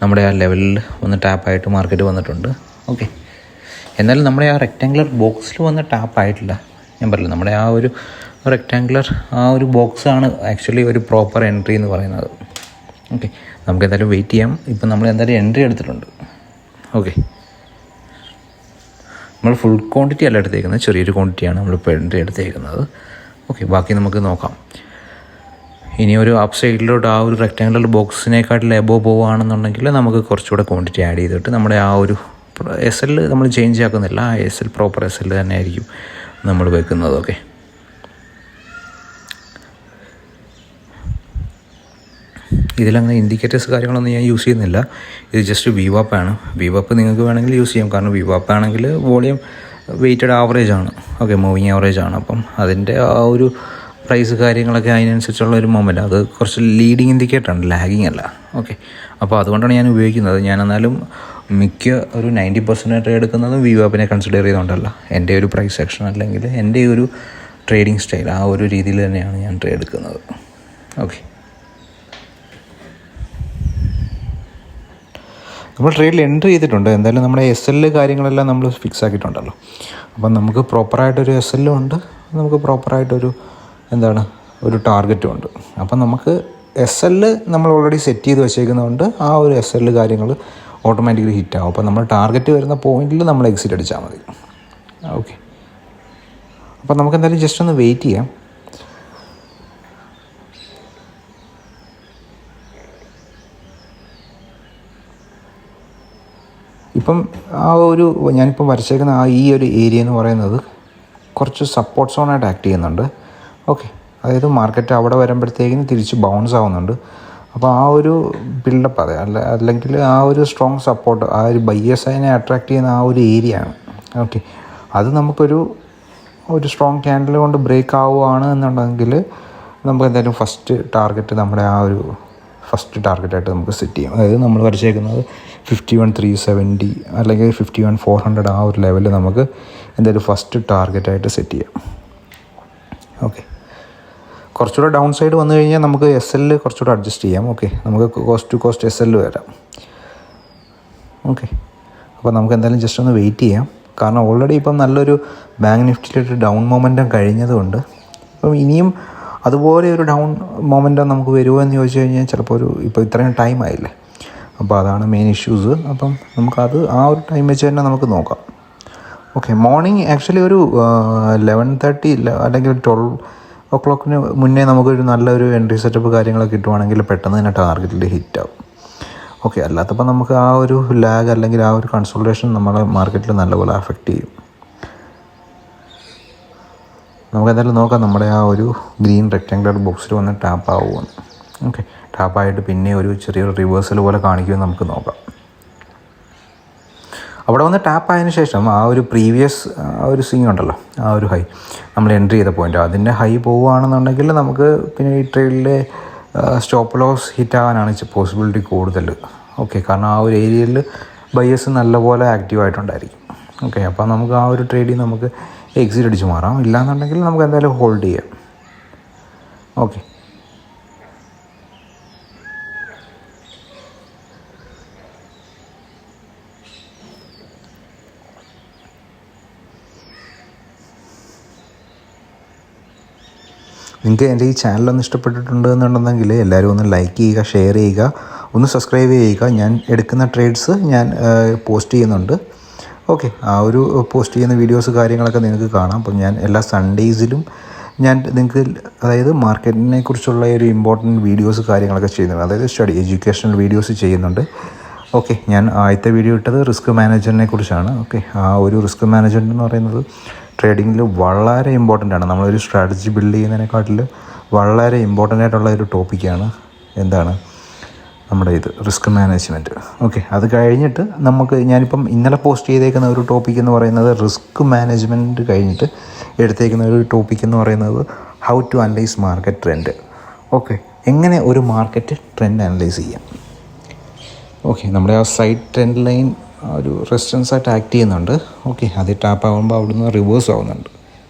നമ്മുടെ ആ ലെവലിൽ ഒന്ന് ടാപ്പായിട്ട് മാർക്കറ്റ് വന്നിട്ടുണ്ട്. ഓക്കെ എന്നാലും നമ്മുടെ ആ റെക്റ്റാങ്കുലർ ബോക്സിൽ വന്ന് ടാപ്പായിട്ടില്ല. ഞാൻ പറഞ്ഞില്ല നമ്മുടെ ആ ഒരു റെക്റ്റാങ്കുലർ ആ ഒരു ബോക്സാണ് ആക്ച്വലി ഒരു പ്രോപ്പർ എൻട്രി എന്ന് പറയുന്നത്. ഓക്കെ നമുക്ക് എന്തായാലും വെയിറ്റ് ചെയ്യാം. ഇപ്പം നമ്മൾ എന്തായാലും എൻട്രി എടുത്തിട്ടുണ്ട്. ഓക്കെ നമ്മൾ ഫുൾ ക്വാണ്ടിറ്റി അല്ല എടുത്തേക്കുന്നത്, ചെറിയൊരു ക്വാണ്ടിറ്റിയാണ് നമ്മളിപ്പോൾ എൻട്രി എടുത്തേക്കുന്നത്. ഓക്കെ ബാക്കി നമുക്ക് നോക്കാം. ഇനി ഒരു അപ്പ് സൈഡിലോട്ട് ആ ഒരു റെക്റ്റാങ്കുലർ ബോക്സിനെക്കാട്ടിൽ എബോ പോവുകയാണെന്നുണ്ടെങ്കിൽ നമുക്ക് കുറച്ചുകൂടെ ക്വാണ്ടിറ്റി ആഡ് ചെയ്തിട്ട് നമ്മുടെ ആ ഒരു SL നമ്മൾ ചേഞ്ച് ആക്കുന്നില്ല, ആ SL പ്രോപ്പർ SL തന്നെ ആയിരിക്കും നമ്മൾ വെക്കുന്നത്. ഓക്കെ ഇതിലങ്ങനെ ഇൻഡിക്കേറ്റേഴ്സ് കാര്യങ്ങളൊന്നും ഞാൻ യൂസ് ചെയ്യുന്നില്ല. ഇത് ജസ്റ്റ് വിവാപ്പാണ്. വിവാപ്പ് നിങ്ങൾക്ക് വേണമെങ്കിൽ യൂസ് ചെയ്യാം. കാരണം വിവാപ്പാണെങ്കിൽ വോളിയം വെയ്റ്റഡ് ആവറേജ് ആണ്, ഓക്കെ, മൂവിങ് ആവറേജ് ആണ്. അപ്പം അതിൻ്റെ ആ ഒരു പ്രൈസ് കാര്യങ്ങളൊക്കെ അതിനനുസരിച്ചുള്ള ഒരു മൊമെൻറ്റ്, അത് കുറച്ച് ലീഡിങ് ഇൻഡിക്കേറ്ററാണ്, ലാഗിങ് അല്ല, ഓക്കെ. അപ്പോൾ അതുകൊണ്ടാണ് ഞാൻ ഉപയോഗിക്കുന്നത്. ഞാൻ എന്നാലും മിക്ക ഒരു 90% എടുക്കുന്നതും വിവാപ്പിനെ കൺസിഡർ ചെയ്തുകൊണ്ടല്ല, എൻ്റെ ഒരു പ്രൈസ് സെക്ഷൻ അല്ലെങ്കിൽ എൻ്റെ ഒരു ട്രേഡിങ് സ്റ്റൈൽ ആ ഒരു രീതിയിൽ തന്നെയാണ് ഞാൻ ട്രേഡ് എടുക്കുന്നത്, ഓക്കെ. നമ്മൾ ട്രേഡിൽ എൻട്രി ചെയ്തിട്ടുണ്ട്. എന്തായാലും നമ്മുടെ SL കാര്യങ്ങളെല്ലാം നമ്മൾ ഫിക്സ് ആക്കിയിട്ടുണ്ടല്ലോ. അപ്പം നമുക്ക് പ്രോപ്പറായിട്ടൊരു SL ഉണ്ട്, നമുക്ക് പ്രോപ്പറായിട്ടൊരു ഒരു ടാർഗറ്റും ഉണ്ട്. അപ്പം നമുക്ക് SL നമ്മൾ ഓൾറെഡി സെറ്റ് ചെയ്ത് വെച്ചേക്കുന്നതുകൊണ്ട് ആ ഒരു SL കാര്യങ്ങൾ ഓട്ടോമാറ്റിക്കലി ഹിറ്റാകും. അപ്പോൾ നമ്മൾ ടാർഗറ്റ് വരുന്ന പോയിന്റിൽ നമ്മൾ എക്സിറ്റ് അടിച്ചാൽ മതി, ഓക്കെ. അപ്പോൾ നമുക്ക് എന്തായാലും ജസ്റ്റ് ഒന്ന് വെയിറ്റ് ചെയ്യാം. ഇപ്പം ഞാനിപ്പം വരച്ചേക്കുന്ന ഈ ഒരു ഏരിയ എന്ന് പറയുന്നത് കുറച്ച് സപ്പോർട്ട് സോണായിട്ട് ആക്ട് ചെയ്യുന്നുണ്ട്, ഓക്കെ. അതായത് മാർക്കറ്റ് അവിടെ വരുമ്പോഴത്തേക്കിന് തിരിച്ച് ബൗൺസ് ആവുന്നുണ്ട്. അപ്പോൾ ആ ഒരു ബിൽഡപ്പ് അല്ലെങ്കിൽ ആ ഒരു സ്ട്രോങ് സപ്പോർട്ട്, ആ ഒരു ബയ്യേഴ്സിനെ അട്രാക്റ്റ് ചെയ്യുന്ന ആ ഒരു ഏരിയ ആണ്, ഓക്കെ. അത് നമുക്കൊരു സ്ട്രോങ് ക്യാൻഡിൽ കൊണ്ട് ബ്രേക്ക് ആവുകയാണ് എന്നുണ്ടെങ്കിൽ നമുക്ക് എന്തായാലും ഫസ്റ്റ് ടാർഗറ്റ് നമ്മുടെ ആ ഒരു ഫസ്റ്റ് ടാർഗറ്റായിട്ട് നമുക്ക് സെറ്റ് ചെയ്യാം. അതായത് നമ്മൾ വരച്ചേക്കുന്നത് 51,370 അല്ലെങ്കിൽ 51,400 ആ ഒരു ലെവലിൽ നമുക്ക് എന്തായാലും ഫസ്റ്റ് ടാർഗറ്റായിട്ട് സെറ്റ് ചെയ്യാം, ഓക്കെ. കുറച്ചുകൂടെ ഡൗൺ സൈഡ് വന്നു കഴിഞ്ഞാൽ നമുക്ക് SL കുറച്ചുകൂടെ അഡ്ജസ്റ്റ് ചെയ്യാം, ഓക്കെ. നമുക്ക് കോസ്റ്റ് ടു കോസ്റ്റ് SL വരാം, ഓക്കെ. അപ്പോൾ നമുക്ക് എന്തായാലും ജസ്റ്റ് ഒന്ന് വെയിറ്റ് ചെയ്യാം. കാരണം ഓൾറെഡി ഇപ്പം നല്ലൊരു ബാങ്ക് നിഫ്റ്റിയിലൊരു ഡൗൺ മൊമെൻറ്റം കഴിഞ്ഞതുകൊണ്ട് ഇപ്പം ഇനിയും അതുപോലെ ഒരു ഡൗൺ മൊമെൻറ്റം നമുക്ക് വരുമോ എന്ന് ചോദിച്ചു കഴിഞ്ഞാൽ ചിലപ്പോൾ ഇപ്പോൾ ഇത്രയും ടൈം ആയില്ലേ, അപ്പോൾ അതാണ് മെയിൻ ഇഷ്യൂസ്. അപ്പം നമുക്കത് ആ ഒരു ടൈം വെച്ച് തന്നെ നമുക്ക് നോക്കാം, ഓക്കെ. മോർണിംഗ് ആക്ച്വലി ഒരു 11:30 അല്ലെങ്കിൽ 12 o'clock മുന്നേ നമുക്കൊരു നല്ലൊരു എൻട്രി സെറ്റപ്പ് കാര്യങ്ങളൊക്കെ കിട്ടുവാണെങ്കിൽ പെട്ടെന്ന് തന്നെ ടാർഗറ്റിൽ ഹിറ്റാവും, ഓക്കെ. അല്ലാത്തപ്പോൾ നമുക്ക് ആ ഒരു ലാഗ് അല്ലെങ്കിൽ ആ ഒരു കൺസോൾട്ടേഷൻ നമ്മളെ മാർക്കറ്റിൽ നല്ലപോലെ അഫക്റ്റ് ചെയ്യും. നമുക്ക് എന്തായാലും നോക്കാം നമ്മുടെ ആ ഒരു ഗ്രീൻ റെക്റ്റാങ്കുലർ ബോക്സിൽ വന്ന് ടാപ്പ് ആവുമെന്ന്, ഓക്കെ. ടാപ്പായിട്ട് പിന്നെ ഒരു ചെറിയൊരു റിവേഴ്സൽ പോലെ കാണിക്കുമെന്ന് നമുക്ക് നോക്കാം. അവിടെ വന്ന് ടാപ്പ് ആയതിനു ശേഷം ആ ഒരു പ്രീവിയസ് ആ ഒരു സ്വിങ് ഉണ്ടല്ലോ, ആ ഒരു ഹൈ നമ്മൾ എൻട്രി ചെയ്ത പോയിൻ്റ്, അതിൻ്റെ ഹൈ പോവുകയാണെന്നുണ്ടെങ്കിൽ നമുക്ക് പിന്നെ ഈ ട്രേഡിലെ സ്റ്റോപ്പ് ലോസ് ഹിറ്റാകാനാണ് പോസിബിലിറ്റി കൂടുതൽ, ഓക്കെ. കാരണം ആ ഒരു ഏരിയയിൽ ബയേഴ്സ് നല്ലപോലെ ആക്റ്റീവായിട്ടുണ്ടായിരിക്കും, ഓക്കെ. അപ്പോൾ നമുക്ക് ആ ഒരു ട്രേഡിൽ നമുക്ക് എക്സിറ്റ് അടിച്ച് മാറാം. ഇല്ലാന്നുണ്ടെങ്കിൽ നമുക്ക് എന്തായാലും ഹോൾഡ് ചെയ്യാം, ഓക്കെ. നിങ്ങൾക്ക് എൻ്റെ ഈ ചാനലൊന്ന് ഇഷ്ടപ്പെട്ടിട്ടുണ്ട് എന്നുണ്ടെങ്കിൽ എല്ലാവരും ഒന്ന് ലൈക്ക് ചെയ്യുക, ഷെയർ ചെയ്യുക, ഒന്ന് സബ്സ്ക്രൈബ് ചെയ്യുക. ഞാൻ എടുക്കുന്ന ട്രേഡ്സ് ഞാൻ പോസ്റ്റ് ചെയ്യുന്നുണ്ട്, ഓക്കെ. ആ ഒരു പോസ്റ്റ് ചെയ്യുന്ന വീഡിയോസ് കാര്യങ്ങളൊക്കെ നിങ്ങൾക്ക് കാണാം. അപ്പം ഞാൻ എല്ലാ സൺഡേയ്സിലും ഞാൻ നിങ്ങൾക്ക് അതായത് മാർക്കറ്റിനെ കുറിച്ചുള്ള ഒരു ഇമ്പോർട്ടൻറ്റ് വീഡിയോസ് കാര്യങ്ങളൊക്കെ ചെയ്യുന്നുണ്ട്. അതായത് എഡ്യൂക്കേഷണൽ വീഡിയോസ് ചെയ്യുന്നുണ്ട്, ഓക്കെ. ഞാൻ ആദ്യത്തെ വീഡിയോ ഇട്ടത് റിസ്ക് മാനേജ്മെൻറ്റിനെ കുറിച്ചാണ്, ഓക്കെ. ആ ഒരു റിസ്ക് മാനേജ്മെൻറ്റ് എന്ന് പറയുന്നത് ട്രേഡിങ്ങിൽ വളരെ ഇമ്പോർട്ടൻ്റ് ആണ്. നമ്മളൊരു സ്ട്രാറ്റജി ബിൽഡ് ചെയ്യുന്നതിനെക്കാട്ടിൽ വളരെ ഇമ്പോർട്ടൻ്റ് ആയിട്ടുള്ള ഒരു ടോപ്പിക്കാണ് നമ്മുടെ റിസ്ക് മാനേജ്മെൻറ്റ്, ഓക്കെ. അത് കഴിഞ്ഞിട്ട് ഞാനിപ്പം ഇന്നലെ പോസ്റ്റ് ചെയ്തേക്കുന്ന ഒരു ടോപ്പിക് എന്ന് പറയുന്നത് റിസ്ക് മാനേജ്മെൻറ്റ് കഴിഞ്ഞിട്ട് എടുത്തേക്കുന്ന ഒരു ടോപ്പിക് എന്ന് പറയുന്നത് how to analyse market trend, okay. എങ്ങനെ ഒരു മാർക്കറ്റ് ട്രെൻഡ് അനലൈസ് ചെയ്യാം, ഓക്കെ. നമ്മുടെ ആ സൈഡ് ട്രെൻഡ് ലൈൻ ഒരു റെസിസ്റ്റൻസ് ആയിട്ട് ആക്ട് ചെയ്യുന്നുണ്ട്, ഓക്കെ. അത് ടാപ്പ് ആകുമ്പോൾ അവിടുന്ന് റിവേഴ്സ് ആവുന്നുണ്ട്,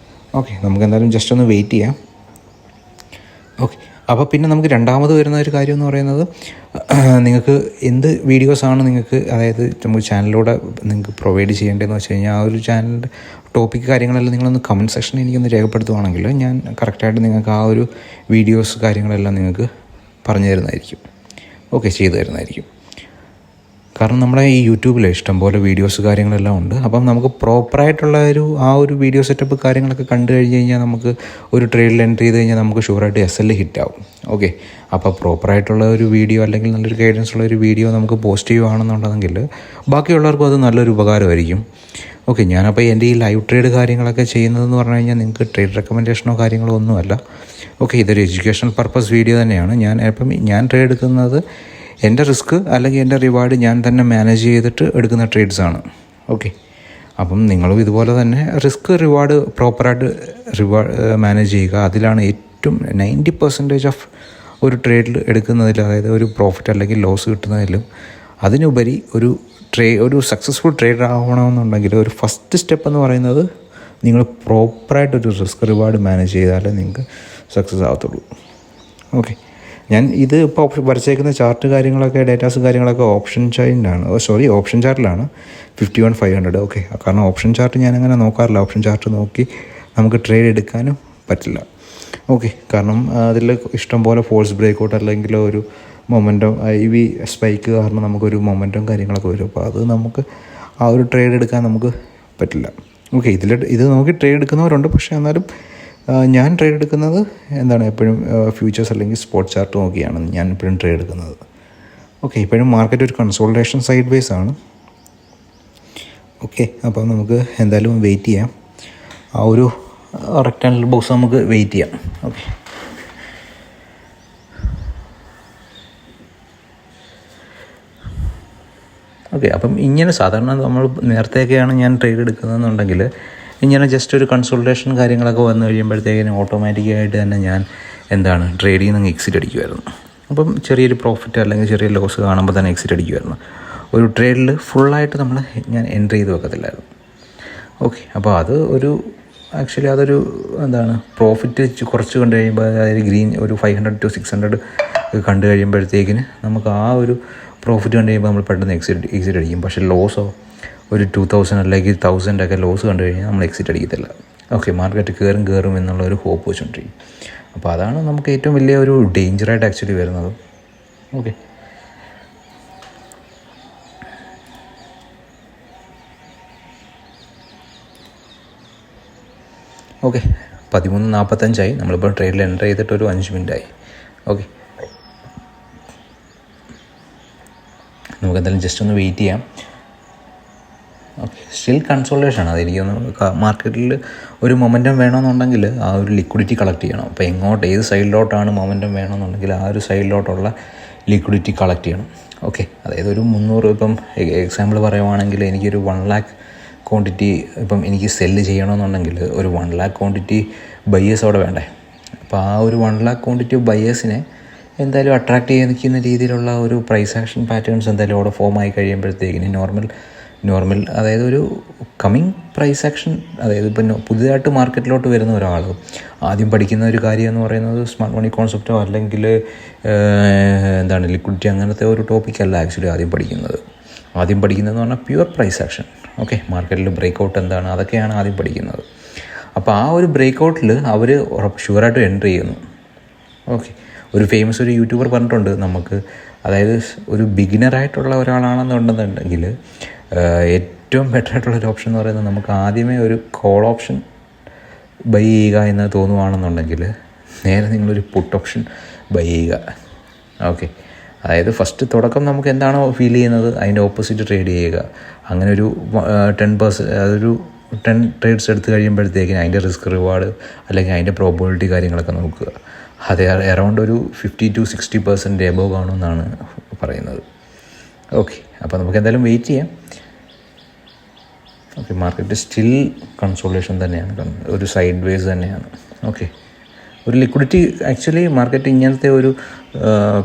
ഓക്കെ. നമുക്ക് എന്തായാലും ജസ്റ്റ് ഒന്ന് വെയിറ്റ് ചെയ്യാം, ഓക്കെ. അപ്പോൾ പിന്നെ നമുക്ക് രണ്ടാമത് വരുന്ന ഒരു കാര്യം എന്ന് പറയുന്നത് നിങ്ങൾക്ക് എന്ത് വീഡിയോസാണ് നിങ്ങൾക്ക് അതായത് നമുക്ക് ചാനലിലൂടെ നിങ്ങൾക്ക് പ്രൊവൈഡ് ചെയ്യേണ്ടതെന്ന് വെച്ച് കഴിഞ്ഞാൽ ആ ഒരു ചാനലിൻ്റെ ടോപ്പിക് കാര്യങ്ങളെല്ലാം നിങ്ങളൊന്ന് കമൻറ്റ് സെക്ഷനിൽ എനിക്കൊന്ന് രേഖപ്പെടുത്തുവാണെങ്കിൽ ഞാൻ കറക്റ്റായിട്ട് നിങ്ങൾക്ക് ആ ഒരു വീഡിയോസ് കാര്യങ്ങളെല്ലാം നിങ്ങൾക്ക് പറഞ്ഞു തരുന്നതായിരിക്കും, ഓക്കെ, ചെയ്തു തരുന്നതായിരിക്കും. കാരണം നമ്മുടെ ഈ യൂട്യൂബിൽ ഇഷ്ടംപോലെ വീഡിയോസ് കാര്യങ്ങളെല്ലാം ഉണ്ട്. അപ്പം നമുക്ക് പ്രോപ്പറായിട്ടുള്ള ആ ഒരു വീഡിയോ സെറ്റപ്പ് കാര്യങ്ങളൊക്കെ കണ്ടു കഴിഞ്ഞ് കഴിഞ്ഞാൽ നമുക്ക് ഒരു ട്രേഡിൽ എൻട്രി ചെയ്ത് കഴിഞ്ഞാൽ നമുക്ക് ഷുവറായിട്ട് SL ഹിറ്റാവും, ഓക്കെ. അപ്പോൾ പ്രോപ്പറായിട്ടുള്ള ഒരു വീഡിയോ അല്ലെങ്കിൽ നല്ലൊരു ഗൈഡൻസ് ഉള്ള ഒരു വീഡിയോ നമുക്ക് പോസ്റ്റ് ചെയ്യുകയാണെന്നുണ്ടെങ്കിൽ ബാക്കിയുള്ളവർക്കും അത് നല്ലൊരു ഉപകാരമായിരിക്കും, ഓക്കെ, ഞാനപ്പോൾ എൻ്റെ ഈ ലൈവ് ട്രേഡ് കാര്യങ്ങളൊക്കെ ചെയ്യുന്നതെന്ന് പറഞ്ഞു കഴിഞ്ഞാൽ നിങ്ങൾക്ക് ട്രേഡ് റെക്കമെൻഡേഷനോ കാര്യങ്ങളോ ഒന്നുമല്ല. ഓക്കെ, ഇതൊരു എഡ്യൂക്കേഷണൽ പർപ്പസ് വീഡിയോ തന്നെയാണ്. ഞാൻ ട്രേഡ് എടുക്കുന്നത് എൻ്റെ റിസ്ക് അല്ലെങ്കിൽ എൻ്റെ റിവാർഡ് ഞാൻ തന്നെ മാനേജ് ചെയ്തിട്ട് എടുക്കുന്ന ട്രേഡ്സാണ്. ഓക്കെ, അപ്പം നിങ്ങളും ഇതുപോലെ തന്നെ റിസ്ക് റിവാർഡ് പ്രോപ്പറായിട്ട് മാനേജ് ചെയ്യുക. അതിലാണ് ഏറ്റവും 90% ഓഫ് ഒരു ട്രേഡിൽ എടുക്കുന്നതിൽ, അതായത് ഒരു പ്രോഫിറ്റ് അല്ലെങ്കിൽ ലോസ് കിട്ടുന്നതിലും അതിനുപരി ഒരു സക്സസ്ഫുൾ ട്രേഡർ ആവണമെന്നുണ്ടെങ്കിൽ ഒരു ഫസ്റ്റ് സ്റ്റെപ്പ് എന്ന് പറയുന്നത് നിങ്ങൾ പ്രോപ്പറായിട്ടൊരു റിസ്ക് റിവാർഡ് മാനേജ് ചെയ്താലേ നിങ്ങൾക്ക് സക്സസ് ആകത്തുള്ളൂ. ഓക്കെ, ഞാൻ ഇത് ഇപ്പോൾ വരച്ചേക്കുന്ന ചാർട്ട് കാര്യങ്ങളൊക്കെ ഡേറ്റാസ് കാര്യങ്ങളൊക്കെ ഓപ്ഷൻ ചാർട്ടിലാണ് 51,500. ഓക്കെ, കാരണം ഓപ്ഷൻ ചാർട്ട് ഞാനങ്ങനെ നോക്കാറില്ല. ഓപ്ഷൻ ചാർട്ട് നോക്കി നമുക്ക് ട്രേഡ് എടുക്കാനും പറ്റില്ല. ഓക്കെ, കാരണം അതിൽ ഇഷ്ടംപോലെ ഫോഴ്സ് ബ്രേക്കൗട്ട് അല്ലെങ്കിൽ ഒരു മൊമെൻറ്റം IV സ്പൈക്ക് കാരണം നമുക്കൊരു മൊമെൻറ്റം കാര്യങ്ങളൊക്കെ വരും. അപ്പോൾ അത് നമുക്ക് ആ ഒരു ട്രേഡ് എടുക്കാൻ നമുക്ക് പറ്റില്ല. ഓക്കെ, ഇത് നോക്കി ട്രേഡ് എടുക്കുന്നവരുണ്ട്. പക്ഷേ എന്നാലും ഞാൻ ട്രേഡ് എടുക്കുന്നത് എപ്പോഴും ഫ്യൂച്ചേഴ്സ് അല്ലെങ്കിൽ സ്പോട്ട് ചാർട്ട് നോക്കിയാണ് ഞാൻ എപ്പോഴും ട്രേഡ് എടുക്കുന്നത്. ഓക്കെ, ഇപ്പോഴും മാർക്കറ്റ് ഒരു കൺസോൾട്ടേഷൻ സൈഡ് വേസ് ആണ്. ഓക്കെ, അപ്പോൾ നമുക്ക് എന്തായാലും വെയിറ്റ് ചെയ്യാം. ആ ഒരു റെക്റ്റാങ്കിൾ ബോക്സ് നമുക്ക് വെയിറ്റ് ചെയ്യാം. ഓക്കെ, അപ്പം ഇങ്ങനെ സാധാരണ നമ്മൾ നേരത്തെയൊക്കെയാണ് ഞാൻ ട്രേഡ് എടുക്കുന്നതെന്നുണ്ടെങ്കിൽ ഇങ്ങനെ ജസ്റ്റ് ഒരു കൺസൾട്ടേഷൻ കാര്യങ്ങളൊക്കെ വന്നു കഴിയുമ്പോഴത്തേക്കിനും ഓട്ടോമാറ്റിക്കായിട്ട് തന്നെ ഞാൻ ട്രേഡിൽ നിന്ന് എക്സിറ്റ് അടിക്കുമായിരുന്നു. അപ്പം ചെറിയൊരു പ്രോഫിറ്റ് അല്ലെങ്കിൽ ചെറിയ ലോസ് കാണുമ്പോൾ തന്നെ എക്സിറ്റ് അടിക്കുമായിരുന്നു. ഒരു ട്രേഡിൽ ഫുള്ളായിട്ട് ഞാൻ എൻട്രി ചെയ്ത് വെക്കത്തില്ലായിരുന്നു. ഓക്കെ, അപ്പോൾ അതൊരു പ്രോഫിറ്റ് കുറച്ച് കണ്ടു കഴിയുമ്പോൾ, അതായത് ഗ്രീൻ ഒരു 500 to 600 കണ്ടു കഴിയുമ്പോഴത്തേക്കിന് നമുക്ക് ആ ഒരു പ്രോഫിറ്റ് കണ്ടു കഴിയുമ്പോൾ നമ്മൾ പെട്ടെന്ന് എക്സിറ്റ് അടിക്കും. പക്ഷേ ലോസോ ഒരു 2,000 അല്ലെങ്കിൽ 1,000 ഒക്കെ ലോസ് കണ്ടു കഴിഞ്ഞാൽ നമ്മൾ എക്സിറ്റ് അടിക്കത്തില്ല. ഓക്കെ, മാർക്കറ്റ് കയറും എന്നുള്ള ഒരു ഹോപ്പ് വെച്ചുകൊണ്ടിരിക്കും. അപ്പോൾ അതാണ് നമുക്ക് ഏറ്റവും വലിയ ഒരു ഡേഞ്ചറായിട്ട് ആക്ച്വലി വരുന്നത്. ഓക്കെ, ഓക്കെ 13:45 നമ്മളിപ്പോൾ ട്രേഡിൽ എൻ്റർ ചെയ്തിട്ട് ഒരു 5 മിനിറ്റായി. ഓക്കെ, നമുക്ക് എന്തായാലും ജസ്റ്റ് ഒന്ന് വെയിറ്റ് ചെയ്യാം. Okay, still കൺസോൾട്ടേഷനാണ്. അതെനിക്കൊന്ന് മാർക്കറ്റിൽ ഒരു മൊമെൻറ്റം വേണമെന്നുണ്ടെങ്കിൽ ആ ഒരു ലിക്വിഡിറ്റി കളക്ട് ചെയ്യണം. അപ്പോൾ ഏത് സൈഡിലോട്ടാണ് മൊമെൻറ്റം വേണമെന്നുണ്ടെങ്കിൽ ആ ഒരു സൈഡിലോട്ടുള്ള ലിക്വിഡിറ്റി കളക്ട് ചെയ്യണം. ഓക്കെ, അതായത് ഒരു 300, ഇപ്പം എക്സാമ്പിൾ പറയുവാണെങ്കിൽ എനിക്കൊരു 1 lakh ക്വാണ്ടിറ്റി ഇപ്പം എനിക്ക് സെല്ല് ചെയ്യണമെന്നുണ്ടെങ്കിൽ ഒരു 1 lakh ക്വാണ്ടിറ്റി ബയേഴ്സ് അവിടെ വേണ്ടേ. അപ്പോൾ ആ ഒരു 1 lakh ക്വാണ്ടിറ്റി ബയേഴ്സിനെ എന്തായാലും അട്രാക്ട് ചെയ്യുന്ന രീതിയിലുള്ള ഒരു പ്രൈസ് ആക്ഷൻ പാറ്റേൺസ് എന്തായാലും അവിടെ ഫോം ആയി കഴിയുമ്പോഴത്തേക്കിന് നോർമൽ അതായത് ഒരു കമ്മിങ് പ്രൈസ് ആക്ഷൻ, അതായത് ഇപ്പം പുതിയതായിട്ട് മാർക്കറ്റിലോട്ട് വരുന്ന ഒരാൾ ആദ്യം പഠിക്കുന്ന ഒരു കാര്യം എന്ന് പറയുന്നത് സ്മാർട്ട് മണി കോൺസെപ്റ്റോ അല്ലെങ്കിൽ ലിക്വിഡിറ്റി അങ്ങനത്തെ ഒരു ടോപ്പിക്കല്ല ആക്ച്വലി ആദ്യം പഠിക്കുന്നതെന്ന് പറഞ്ഞാൽ പ്യുവർ പ്രൈസ് ആക്ഷൻ. ഓക്കെ, മാർക്കറ്റിൽ ബ്രേക്കൗട്ട് എന്താണ്, അതൊക്കെയാണ് ആദ്യം പഠിക്കുന്നത്. അപ്പോൾ ആ ഒരു ബ്രേക്കൗട്ടിൽ അവർ ഷുവറായിട്ട് എൻട്രി ചെയ്യുന്നു. ഓക്കെ, ഒരു ഫേമസ് ഒരു യൂട്യൂബർ പറഞ്ഞിട്ടുണ്ട് നമുക്ക്, അതായത് ഒരു ബിഗിനറായിട്ടുള്ള ഒരാളാണെന്നുണ്ടെന്നുണ്ടെങ്കിൽ ഏറ്റവും ബെറ്ററായിട്ടുള്ളൊരു ഓപ്ഷൻ എന്ന് പറയുന്നത് നമുക്ക് ആദ്യമേ ഒരു കോൾ ഓപ്ഷൻ ബൈ ചെയ്യുക എന്ന് തോന്നുകയാണെന്നുണ്ടെങ്കിൽ നേരെ നിങ്ങളൊരു പുട്ട് ഓപ്ഷൻ ബൈ ചെയ്യുക. ഓക്കെ, അതായത് ഫസ്റ്റ് തുടക്കം നമുക്ക് എന്താണോ ഫീൽ ചെയ്യുന്നത് അതിൻ്റെ ഓപ്പോസിറ്റ് ട്രേഡ് ചെയ്യുക. അങ്ങനെ ഒരു 10% അതൊരു 10 ട്രേഡ്സ് എടുത്ത് കഴിയുമ്പോഴത്തേക്കിന് അതിൻ്റെ റിസ്ക് റിവാർഡ് അല്ലെങ്കിൽ അതിൻ്റെ പ്രോബബിലിറ്റി കാര്യങ്ങളൊക്കെ നോക്കുക. അത് അറൗണ്ട് ഒരു 50 to 60% എബോവ് കാണുമെന്നാണ് പറയുന്നത്. ഓക്കെ, അപ്പോൾ നമുക്ക് എന്തായാലും വെയിറ്റ് ചെയ്യാം. ഓക്കെ, മാർക്കറ്റ് സ്റ്റിൽ കൺസോൾട്ടേഷൻ തന്നെയാണ്, ഒരു സൈഡ് വേസ് തന്നെയാണ്. ഓക്കെ, ഒരു ലിക്വിഡിറ്റി ആക്ച്വലി മാർക്കറ്റ് ഇങ്ങനത്തെ ഒരു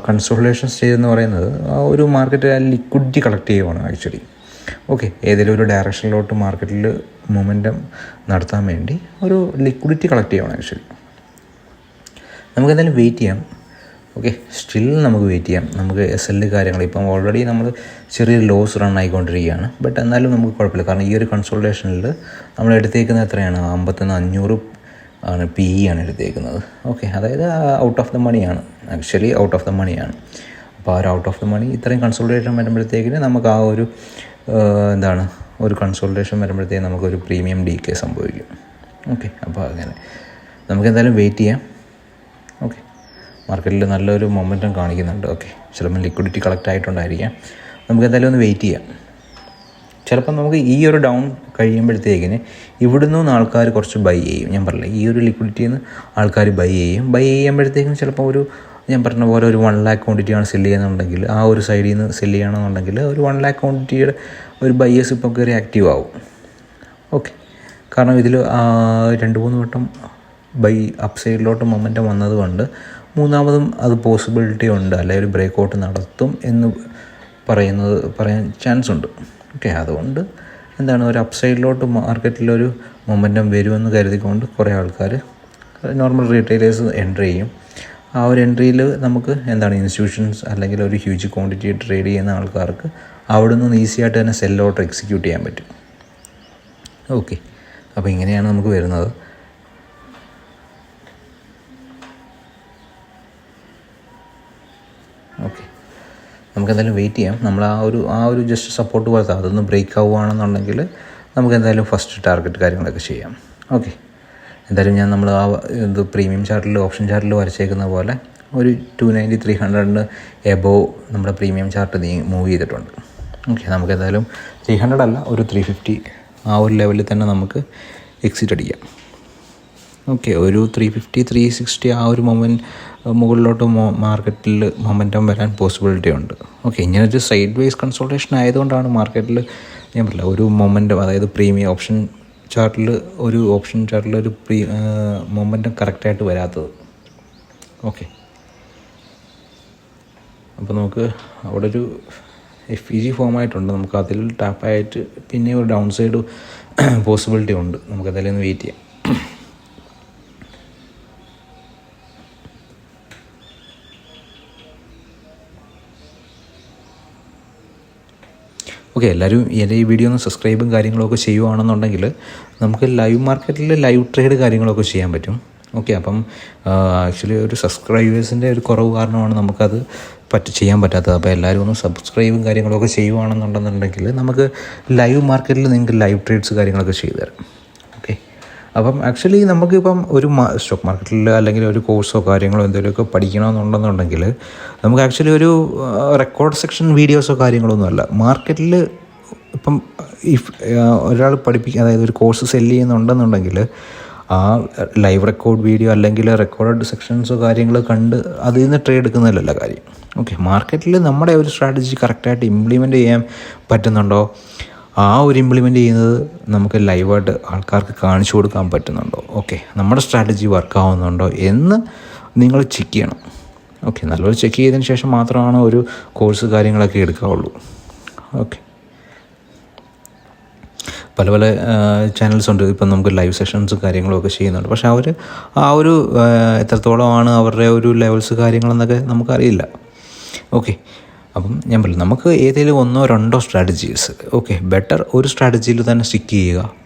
കൺസോൾട്ടേഷൻ സ്റ്റേജ് എന്ന് പറയുന്നത് ആ ഒരു മാർക്കറ്റ് ലിക്വിഡിറ്റി കളക്ട് ചെയ്യുവാണ് ആക്ച്വലി. ഓക്കെ, ഏതെങ്കിലും ഒരു ഡയറക്ഷനിലോട്ട് മാർക്കറ്റിൽ മൊമെൻറ്റം നടത്താൻ വേണ്ടി ഒരു ലിക്വിഡിറ്റി കളക്ട് ചെയ്യുവാണ് ആക്ച്വലി. നമുക്ക് എന്തായാലും വെയിറ്റ് ചെയ്യാം. ഓക്കെ, സ്റ്റിൽ നമുക്ക് വെയിറ്റ് ചെയ്യാം. നമുക്ക് SL കാര്യങ്ങൾ ഇപ്പം ഓൾറെഡി നമ്മൾ ചെറിയൊരു ലോസ് റൺ ആയിക്കൊണ്ടിരിക്കുകയാണ്. ബട്ട് എന്നാലും നമുക്ക് കുഴപ്പമില്ല. കാരണം ഈ ഒരു കൺസോൾട്ടേഷനിൽ നമ്മൾ എടുത്തേക്കുന്നത് എത്രയാണ്, 51,500 ആണ് PE ആണ് എടുത്തേക്കുന്നത്. ഓക്കെ, അതായത് ഔട്ട് ഓഫ് ദ മണിയാണ്, ആക്ച്വലി ഔട്ട് ഓഫ് ദ മണിയാണ്. അപ്പോൾ ആ ഒരു ഔട്ട് ഓഫ് ദ മണി ഇത്രയും കൺസോൾട്ടേഷൻ വരുമ്പോഴത്തേക്കിന് നമുക്ക് ആ ഒരു ഒരു കൺസോൾട്ടേഷൻ വരുമ്പോഴത്തേക്കും നമുക്കൊരു പ്രീമിയം DK സംഭവിക്കും. ഓക്കെ, അപ്പോൾ അങ്ങനെ നമുക്ക് എന്തായാലും വെയിറ്റ് ചെയ്യാം. ഓക്കെ, മാർക്കറ്റിൽ നല്ലൊരു മൊമെൻറ്റം കാണിക്കുന്നുണ്ട്. ഓക്കെ, ചിലപ്പോൾ ലിക്വിഡിറ്റി കളക്ട് ആയിട്ടുണ്ടായിരിക്കാം. നമുക്ക് എന്തായാലും ഒന്ന് വെയിറ്റ് ചെയ്യാം. ചിലപ്പോൾ നമുക്ക് ഈ ഒരു ഡൗൺ കഴിയുമ്പോഴത്തേക്കിന് ഇവിടുന്ന് ആൾക്കാർ കുറച്ച് ബൈ ചെയ്യും. ഞാൻ പറഞ്ഞില്ല, ഈ ഒരു ലിക്വിഡിറ്റിയിൽ നിന്ന് ആൾക്കാർ ബൈ ചെയ്യുമ്പോഴത്തേക്കും ചിലപ്പോൾ ഒരു ഞാൻ പറഞ്ഞ പോലെ ഒരു 1 lakh ക്വാണ്ടിറ്റിയാണ് സെല്ല് ചെയ്യുന്നുണ്ടെങ്കിൽ ആ ഒരു സൈഡിൽ നിന്ന് സെല്ല് ചെയ്യണമെന്നുണ്ടെങ്കിൽ ഒരു 1 lakh ക്വാണ്ടിറ്റിയുടെ ഒരു ബയ്യേഴ്സ് ഇപ്പോൾ കയറി ആക്റ്റീവ് ആവും. ഓക്കെ, കാരണം ഇതിൽ 2-3 വട്ടം ബൈ അപ്പ് സൈഡിലോട്ട് മൊമെൻറ്റം വന്നതുകൊണ്ട് മൂന്നാമതും അത് പോസിബിലിറ്റി ഉണ്ട്, അല്ലെങ്കിൽ ഒരു ബ്രേക്ക് ഔട്ട് നടത്തും എന്ന് പറയാൻ ചാൻസ് ഉണ്ട്. ഓക്കെ, അതുകൊണ്ട് എന്താണ് ഒരു അപ്പ് സൈഡിലോട്ട് മാർക്കറ്റിലൊരു മൊമെൻറ്റം വരുമെന്ന് കരുതിക്കൊണ്ട് കുറേ ആൾക്കാർ നോർമൽ റീറ്റെയിലേഴ്സ് എൻട്രി ചെയ്യും. ആ ഒരു എൻട്രിയിൽ നമുക്ക് എന്താണ് ഇൻസ്റ്റിറ്റ്യൂഷൻസ് അല്ലെങ്കിൽ ഒരു ഹ്യൂജ് ക്വാണ്ടിറ്റി ട്രേഡ് ചെയ്യുന്ന ആൾക്കാർക്ക് അവിടെ നിന്ന് ഈസി ആയിട്ട് തന്നെ സെൽ ഓർഡർ എക്സിക്യൂട്ട് ചെയ്യാൻ പറ്റും. ഓക്കെ, അപ്പോൾ ഇങ്ങനെയാണ് നമുക്ക് വരുന്നത്. ഓക്കെ, നമുക്ക് എന്തായാലും വെയിറ്റ് ചെയ്യാം. നമ്മൾ ആ ഒരു ജസ്റ്റ് സപ്പോർട്ട് പോലത്തെ അതൊന്ന് ബ്രേക്ക് ആവുകയാണെന്നുണ്ടെങ്കിൽ നമുക്ക് എന്തായാലും ഫസ്റ്റ് ടാർഗറ്റ് കാര്യങ്ങളൊക്കെ ചെയ്യാം. ഓക്കെ, എന്തായാലും ഞാൻ നമ്മൾ പ്രീമിയം ചാർട്ടിൽ ഓപ്ഷൻ ചാർട്ടിൽ വരച്ചേക്കുന്ന പോലെ ഒരു 290-300 എബോവ് നമ്മുടെ പ്രീമിയം ചാർട്ട് മൂവ് ചെയ്തിട്ടുണ്ട്. ഓക്കെ, നമുക്ക് എന്തായാലും 300 അല്ല, ഒരു 350 ആ ഒരു ലെവലിൽ തന്നെ നമുക്ക് എക്സിറ്റ് അടിക്കാം. ഓക്കെ, ഒരു 350-360 ആ ഒരു മുകളിലോട്ട് മാർക്കറ്റിൽ മൊമെൻറ്റം വരാൻ പോസിബിലിറ്റി ഉണ്ട്. ഓക്കെ, ഇങ്ങനൊരു സൈഡ് വേസ് കൺസോൾട്ടേഷൻ ആയതുകൊണ്ടാണ് മാർക്കറ്റിൽ ഞാൻ പറയില്ല ഒരു മൊമെൻറ്റം, അതായത് പ്രീമിയം ഓപ്ഷൻ ചാർട്ടിൽ ഒരു മൊമെൻറ്റം കറക്റ്റായിട്ട് വരാത്തത്. ഓക്കെ, അപ്പോൾ നമുക്ക് അവിടെ ഒരു FEG ഫോമായിട്ടുണ്ട്, നമുക്ക് അതിൽ ടാപ്പായിട്ട് പിന്നെ ഒരു ഡൗൺ സൈഡ് പോസിബിലിറ്റി ഉണ്ട്. നമുക്കതിൽ ഒന്ന് വെയിറ്റ് ചെയ്യാം. ഓക്കെ, എല്ലാവരും എൻ്റെ ഈ വീഡിയോ ഒന്ന് സബ്സ്ക്രൈബും കാര്യങ്ങളൊക്കെ ചെയ്യുകയാണെന്നുണ്ടെങ്കിൽ നമുക്ക് ലൈവ് മാർക്കറ്റിൽ ലൈവ് ട്രേഡ് കാര്യങ്ങളൊക്കെ ചെയ്യാൻ പറ്റും. ഓക്കെ, അപ്പം ആക്ച്വലി ഒരു സബ്സ്ക്രൈബേഴ്സിൻ്റെ ഒരു കുറവ് കാരണമാണ് നമുക്കത് ചെയ്യാൻ പറ്റാത്തത്. അപ്പോൾ എല്ലാവരും ഒന്ന് സബ്സ്ക്രൈബും കാര്യങ്ങളൊക്കെ ചെയ്യുകയാണെന്നുണ്ടെന്നുണ്ടെങ്കിൽ നമുക്ക് ലൈവ് മാർക്കറ്റിൽ നിങ്ങൾക്ക് ലൈവ് ട്രേഡ്സ് കാര്യങ്ങളൊക്കെ ചെയ്തു തരാം. ഓക്കെ, അപ്പം ആക്ച്വലി നമുക്കിപ്പം ഒരു സ്റ്റോക്ക് മാർക്കറ്റിൽ അല്ലെങ്കിൽ ഒരു കോഴ്സോ കാര്യങ്ങളോ എന്തെങ്കിലുമൊക്കെ പഠിക്കണമെന്നുണ്ടെന്നുണ്ടെങ്കിൽ നമുക്ക് ആക്ച്വലി ഒരു റെക്കോർഡ് സെക്ഷൻ വീഡിയോസോ കാര്യങ്ങളൊന്നും അല്ല. മാർക്കറ്റിൽ ഇപ്പം ഒരാൾ അതായത് ഒരു കോഴ്സ് സെല്ല് ചെയ്യുന്നുണ്ടെന്നുണ്ടെങ്കിൽ ആ ലൈവ് റെക്കോർഡ് വീഡിയോ അല്ലെങ്കിൽ റെക്കോർഡ് സെക്ഷൻസോ കാര്യങ്ങളോ കണ്ട് അതിൽ നിന്ന് ട്രേഡ് എടുക്കുന്നതിലല്ല കാര്യം. ഓക്കെ, മാർക്കറ്റിൽ നമ്മുടെ ഒരു സ്ട്രാറ്റജി കറക്റ്റായിട്ട് ഇംപ്ലിമെൻറ്റ് ചെയ്യാൻ പറ്റുന്നുണ്ടോ, ആ ഒരു ഇംപ്ലിമെൻറ്റ് ചെയ്യുന്നത് നമുക്ക് ലൈവായിട്ട് ആൾക്കാർക്ക് കാണിച്ചു കൊടുക്കാൻ പറ്റുന്നുണ്ടോ, ഓക്കെ നമ്മുടെ സ്ട്രാറ്റജി വർക്ക് ആവുന്നുണ്ടോ എന്ന് നിങ്ങൾ ചെക്ക് ചെയ്യണം. ഓക്കെ, നല്ലപോലെ ചെക്ക് ചെയ്തതിന് ശേഷം മാത്രമാണ് ഒരു കോഴ്സ് കാര്യങ്ങളൊക്കെ എടുക്കാവുള്ളൂ. ഓക്കെ, പല ചാനൽസ് ഉണ്ട്, ഇപ്പം നമുക്ക് ലൈവ് സെഷൻസും കാര്യങ്ങളൊക്കെ ചെയ്യുന്നുണ്ട്. പക്ഷേ അവർ ആ ഒരു എത്രത്തോളമാണ് അവരുടെ ഒരു ലെവൽസ് കാര്യങ്ങളെന്നൊക്കെ നമുക്കറിയില്ല. ഓക്കെ, അപ്പം ഞാൻ പറയും നമുക്ക് ഏതെങ്കിലും 1-2 സ്ട്രാറ്റജീസ് ഓക്കെ ബെറ്റർ ഒരു സ്ട്രാറ്റജിയിൽ തന്നെ സ്റ്റിക്ക് ചെയ്യുക.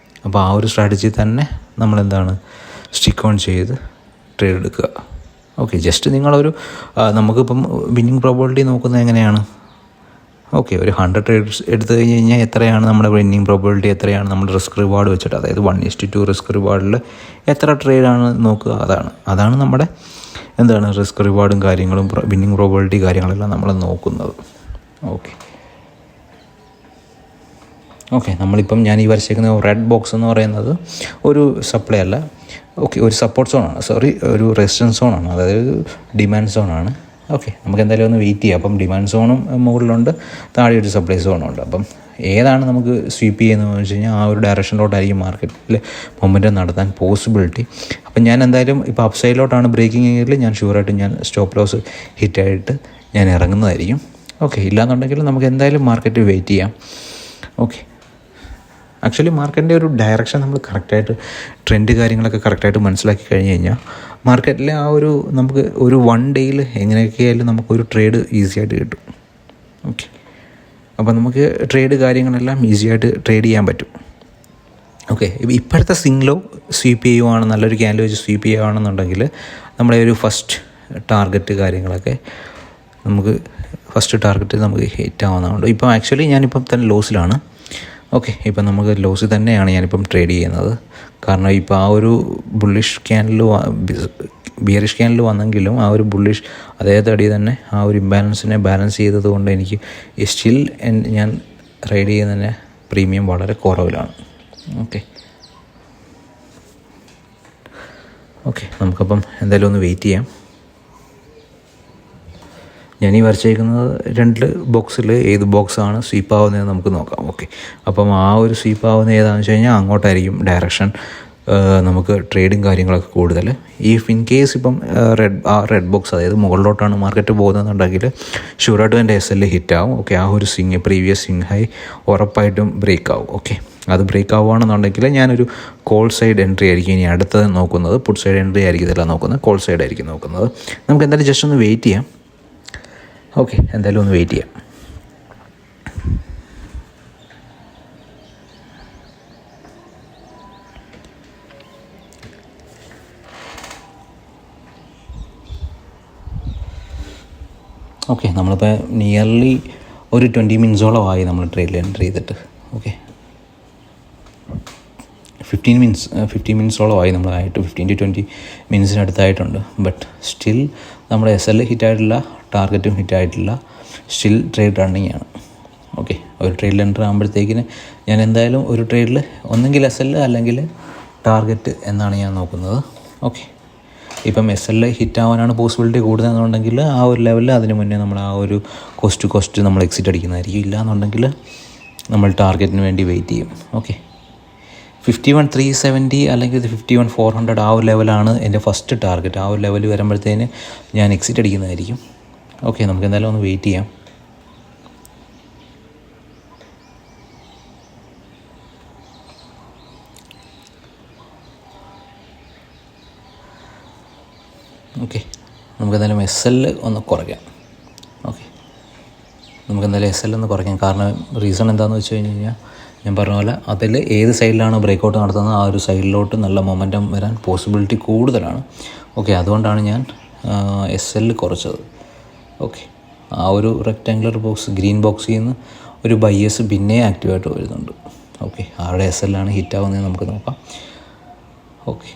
അപ്പോൾ ആ ഒരു സ്ട്രാറ്റജി തന്നെ നമ്മളെന്താണ് സ്റ്റിക്ക് ഓൺ ചെയ്ത് ട്രേഡ് എടുക്കുക. ഓക്കെ, ജസ്റ്റ് നിങ്ങളൊരു നമുക്കിപ്പം വിന്നിങ് പ്രോബബിലിറ്റി നോക്കുന്നത് എങ്ങനെയാണ്? ഓക്കെ, ഒരു 100 ട്രേഡ്സ് എടുത്തു കഴിഞ്ഞാൽ എത്രയാണ് നമ്മുടെ വിന്നിങ് പ്രോബബിലിറ്റി, എത്രയാണ് നമ്മുടെ റിസ്ക് റിവാർഡ് വെച്ചിട്ട്, അതായത് 1:2 റിസ്ക് റിവാർഡിൽ എത്ര ട്രേഡാണ് നോക്കുക, അതാണ് നമ്മുടെ എന്താണ് റിസ്ക് റിവാർഡും കാര്യങ്ങളും വിന്നിങ് പ്രോബബിലിറ്റി കാര്യങ്ങളെല്ലാം നമ്മൾ നോക്കുന്നത്. ഓക്കെ, നമ്മളിപ്പം ഞാൻ ഈ വരച്ചേക്കുന്ന റെഡ് ബോക്സ് എന്ന് പറയുന്നത് ഒരു സപ്ലൈ അല്ല, ഓക്കെ ഒരു സപ്പോർട്ട് സോണാണ്, ഒരു റെസിസ്റ്റൻസ് സോണാണ്, അതായത് ഡിമാൻഡ് സോണാണ്. ഓക്കെ, നമുക്ക് എന്തായാലും ഒന്ന് വെയിറ്റ് ചെയ്യാം. അപ്പം ഡിമാൻഡ് സോണും മുകളിലുണ്ട്, താഴെ ഒരു സപ്ലൈ സോണും ഉണ്ട്. അപ്പം ഏതാണ് നമുക്ക് സ്വീപ്പ് ചെയ്യുന്നതെന്ന് വെച്ച് കഴിഞ്ഞാൽ ആ ഒരു ഡയറക്ഷനിലോട്ടായിരിക്കും മാർക്കറ്റിൽ മൊമെൻറ്റം നടത്താൻ പോസിബിലിറ്റി. അപ്പം ഞാൻ എന്തായാലും ഇപ്പോൾ അപ്പ് സൈഡിലോട്ടാണ് ബ്രേക്കിംഗ് എങ്കിൽ ഞാൻ ഷുവറായിട്ട് ഞാൻ സ്റ്റോപ്പ് ലോസ് ഹിറ്റായിട്ട് ഞാൻ ഇറങ്ങുന്നതായിരിക്കും. ഓക്കെ, ഇല്ലാന്നുണ്ടെങ്കിൽ നമുക്ക് എന്തായാലും മാർക്കറ്റ് വെയിറ്റ് ചെയ്യാം. ഓക്കെ, ആക്ച്വലി മാർക്കറ്റിൻ്റെ ഒരു ഡയറക്ഷൻ നമ്മൾ കറക്റ്റായിട്ട് ട്രെൻഡ് കാര്യങ്ങളൊക്കെ കറക്റ്റായിട്ട് മനസ്സിലാക്കി കഴിഞ്ഞ് കഴിഞ്ഞാൽ മാർക്കറ്റിലെ ആ ഒരു നമുക്ക് ഒരു 1 ഡേയിൽ എങ്ങനെയൊക്കെയായാലും നമുക്കൊരു ട്രേഡ് ഈസി ആയിട്ട് കിട്ടും. ഓക്കെ, അപ്പോൾ നമുക്ക് ട്രേഡ് കാര്യങ്ങളെല്ലാം ഈസി ആയിട്ട് ട്രേഡ് ചെയ്യാൻ പറ്റും. ഓക്കെ, ഇപ്പോഴത്തെ സിംഗ്ലോ സ്വീപ്പ് ചെയ്യുവാണ്, നല്ലൊരു ക്യാൻഡിൽ വെച്ച് സ്വീപ്പ് ചെയ്യുകയാണെന്നുണ്ടെങ്കിൽ നമ്മുടെ ഒരു ഫസ്റ്റ് ടാർഗറ്റ് കാര്യങ്ങളൊക്കെ നമുക്ക് ഹിറ്റ് ആവുന്നതുകൊണ്ട് ഇപ്പം ആക്ച്വലി ഞാനിപ്പം തന്നെ ലോസിലാണ്. ഓക്കെ, ഇപ്പം നമുക്ക് ലോസിൽ തന്നെയാണ് ഞാനിപ്പം ട്രേഡ് ചെയ്യുന്നത്. കാരണം ഇപ്പോൾ ആ ഒരു ബിയറിഷ് ക്യാൻഡിൽ വന്നെങ്കിലും ആ ഒരു ബുള്ളിഷ് അതേതടി തന്നെ ആ ഒരു ഇംബാലൻസിനെ ബാലൻസ് ചെയ്തത് കൊണ്ട് എനിക്ക് സ്റ്റിൽ ഞാൻ ട്രേഡ് ചെയ്യുന്നതിനെ പ്രീമിയം വളരെ കുറവിലാണ്. ഓക്കെ ഓക്കെ നമുക്കപ്പം എന്തായാലും ഒന്ന് വെയിറ്റ് ചെയ്യാം. ഞാൻ ഈ വരച്ചേക്കുന്നത് 2 ബോക്സിൽ ഏത് ബോക്സാണ് സ്വീപ്പ് ആവുന്നതെന്ന് നമുക്ക് നോക്കാം. ഓക്കെ അപ്പം ആ ഒരു സ്വീപ്പ് ആവുന്നത് ഏതാണെന്ന് വെച്ച് കഴിഞ്ഞാൽ അങ്ങോട്ടായിരിക്കും ഡയറക്ഷൻ നമുക്ക് ട്രേഡും കാര്യങ്ങളൊക്കെ കൂടുതൽ. ഇൻ കേസ് ഇപ്പം റെഡ് ബോക്സ് അതായത് മുകളിലോട്ടാണ് മാർക്കറ്റ് പോകുന്നതെന്നുണ്ടെങ്കിൽ ഷുവറായിട്ടും എൻ്റെ SL ഹിറ്റാവും. ഓക്കെ ആ ഒരു പ്രീവിയസ് സ്വിങ് ഹൈ ഉറപ്പായിട്ടും ബ്രേക്ക് ആവും. ഓക്കെ അത് ബ്രേക്ക് ആവുകയാണെന്നുണ്ടെങ്കിൽ ഞാനൊരു കോൾ സൈഡ് എൻട്രി ആയിരിക്കും ഇനി അടുത്തത് നോക്കുന്നത്. പുട്ട് സൈഡ് എൻട്രി ആയിരിക്കത്തില്ല നോക്കുന്നത്, കോൾ സൈഡ് ആയിരിക്കും നോക്കുന്നത്. നമുക്ക് എന്തായാലും ജസ്റ്റ് ഒന്ന് വെയിറ്റ് ചെയ്യാം. ഓക്കെ എന്തായാലും ഒന്ന് വെയിറ്റ് ചെയ്യാം. ഓക്കെ നമ്മളിപ്പോൾ നിയർലി ഒരു 20 മിനിറ്റ്സോളമായി നമ്മൾ ട്രേഡിൽ എൻട്രി ചെയ്തിട്ട്. ഓക്കെ 15 മിനിറ്റ്സോളമായി നമ്മളായിട്ട്, 15 to 20 മിനിറ്റ്സിനടുത്തായിട്ടുണ്ട്. ബട്ട് സ്റ്റിൽ നമ്മുടെ SL ഹിറ്റായിട്ടില്ല, ടാർഗറ്റും ഹിറ്റായിട്ടില്ല, സ്റ്റിൽ ട്രേഡ് റണ്ണിങ് ആണ്. ഓക്കെ ഒരു ട്രേഡിൽ എൻ്റർ ആകുമ്പോഴത്തേക്കിന് ഞാൻ എന്തായാലും ഒരു ട്രേഡിൽ ഒന്നെങ്കിൽ SL അല്ലെങ്കിൽ ടാർഗറ്റ് എന്നാണ് ഞാൻ നോക്കുന്നത്. ഓക്കെ ഇപ്പം SL ഹിറ്റാവാനാണ് പോസിബിലിറ്റി കൂടുതലെന്നുണ്ടെങ്കിൽ ആ ഒരു ലെവലിൽ അതിന് മുന്നേ നമ്മൾ ആ ഒരു കോസ്റ്റ് നമ്മൾ എക്സിറ്റ് അടിക്കുന്നതായിരിക്കും. ഇല്ലയെന്നുണ്ടെങ്കിൽ നമ്മൾ ടാർഗറ്റിന് വേണ്ടി വെയിറ്റ് ചെയ്യും. ഓക്കെ 51,370 അല്ലെങ്കിൽ 51,400 ആ ഒരു ലെവലാണ് എൻ്റെ ഫസ്റ്റ് ടാർഗറ്റ്. ആ ഒരു ലെവൽ വരുമ്പോഴത്തേന് ഞാൻ എക്സിറ്റ് അടിക്കുന്നതായിരിക്കും. ഓക്കെ നമുക്ക് എന്തായാലും ഒന്ന് വെയിറ്റ് ചെയ്യാം. ഓക്കെ നമുക്കെന്തായാലും SL ഒന്ന് കുറയ്ക്കാം. ഓക്കെ നമുക്കെന്തായാലും SL ഒന്ന് കുറയ്ക്കാം. കാരണം റീസൺ എന്താണെന്ന് വെച്ച് കഴിഞ്ഞ് കഴിഞ്ഞാൽ ഞാൻ പറഞ്ഞ പോലെ അതിൽ ഏത് സൈഡിലാണ് ബ്രേക്കൗട്ട് നടത്തുന്നത് ആ ഒരു സൈഡിലോട്ട് നല്ല മൊമെൻറ്റം വരാൻ പോസിബിലിറ്റി കൂടുതലാണ്. ഓക്കെ അതുകൊണ്ടാണ് ഞാൻ SL കുറച്ചത്. ഓക്കെ ആ ഒരു റെക്റ്റാങ്കുലർ ബോക്സ് ഗ്രീൻ ബോക്സിൽ നിന്ന് ഒരു ബയേഴ്സ് പിന്നെ ആക്റ്റീവായിട്ട് വരുന്നുണ്ട്. ഓക്കെ ആരുടെ SL ആണ് ഹിറ്റാവുന്നത് നമുക്ക് നോക്കാം. ഓക്കെ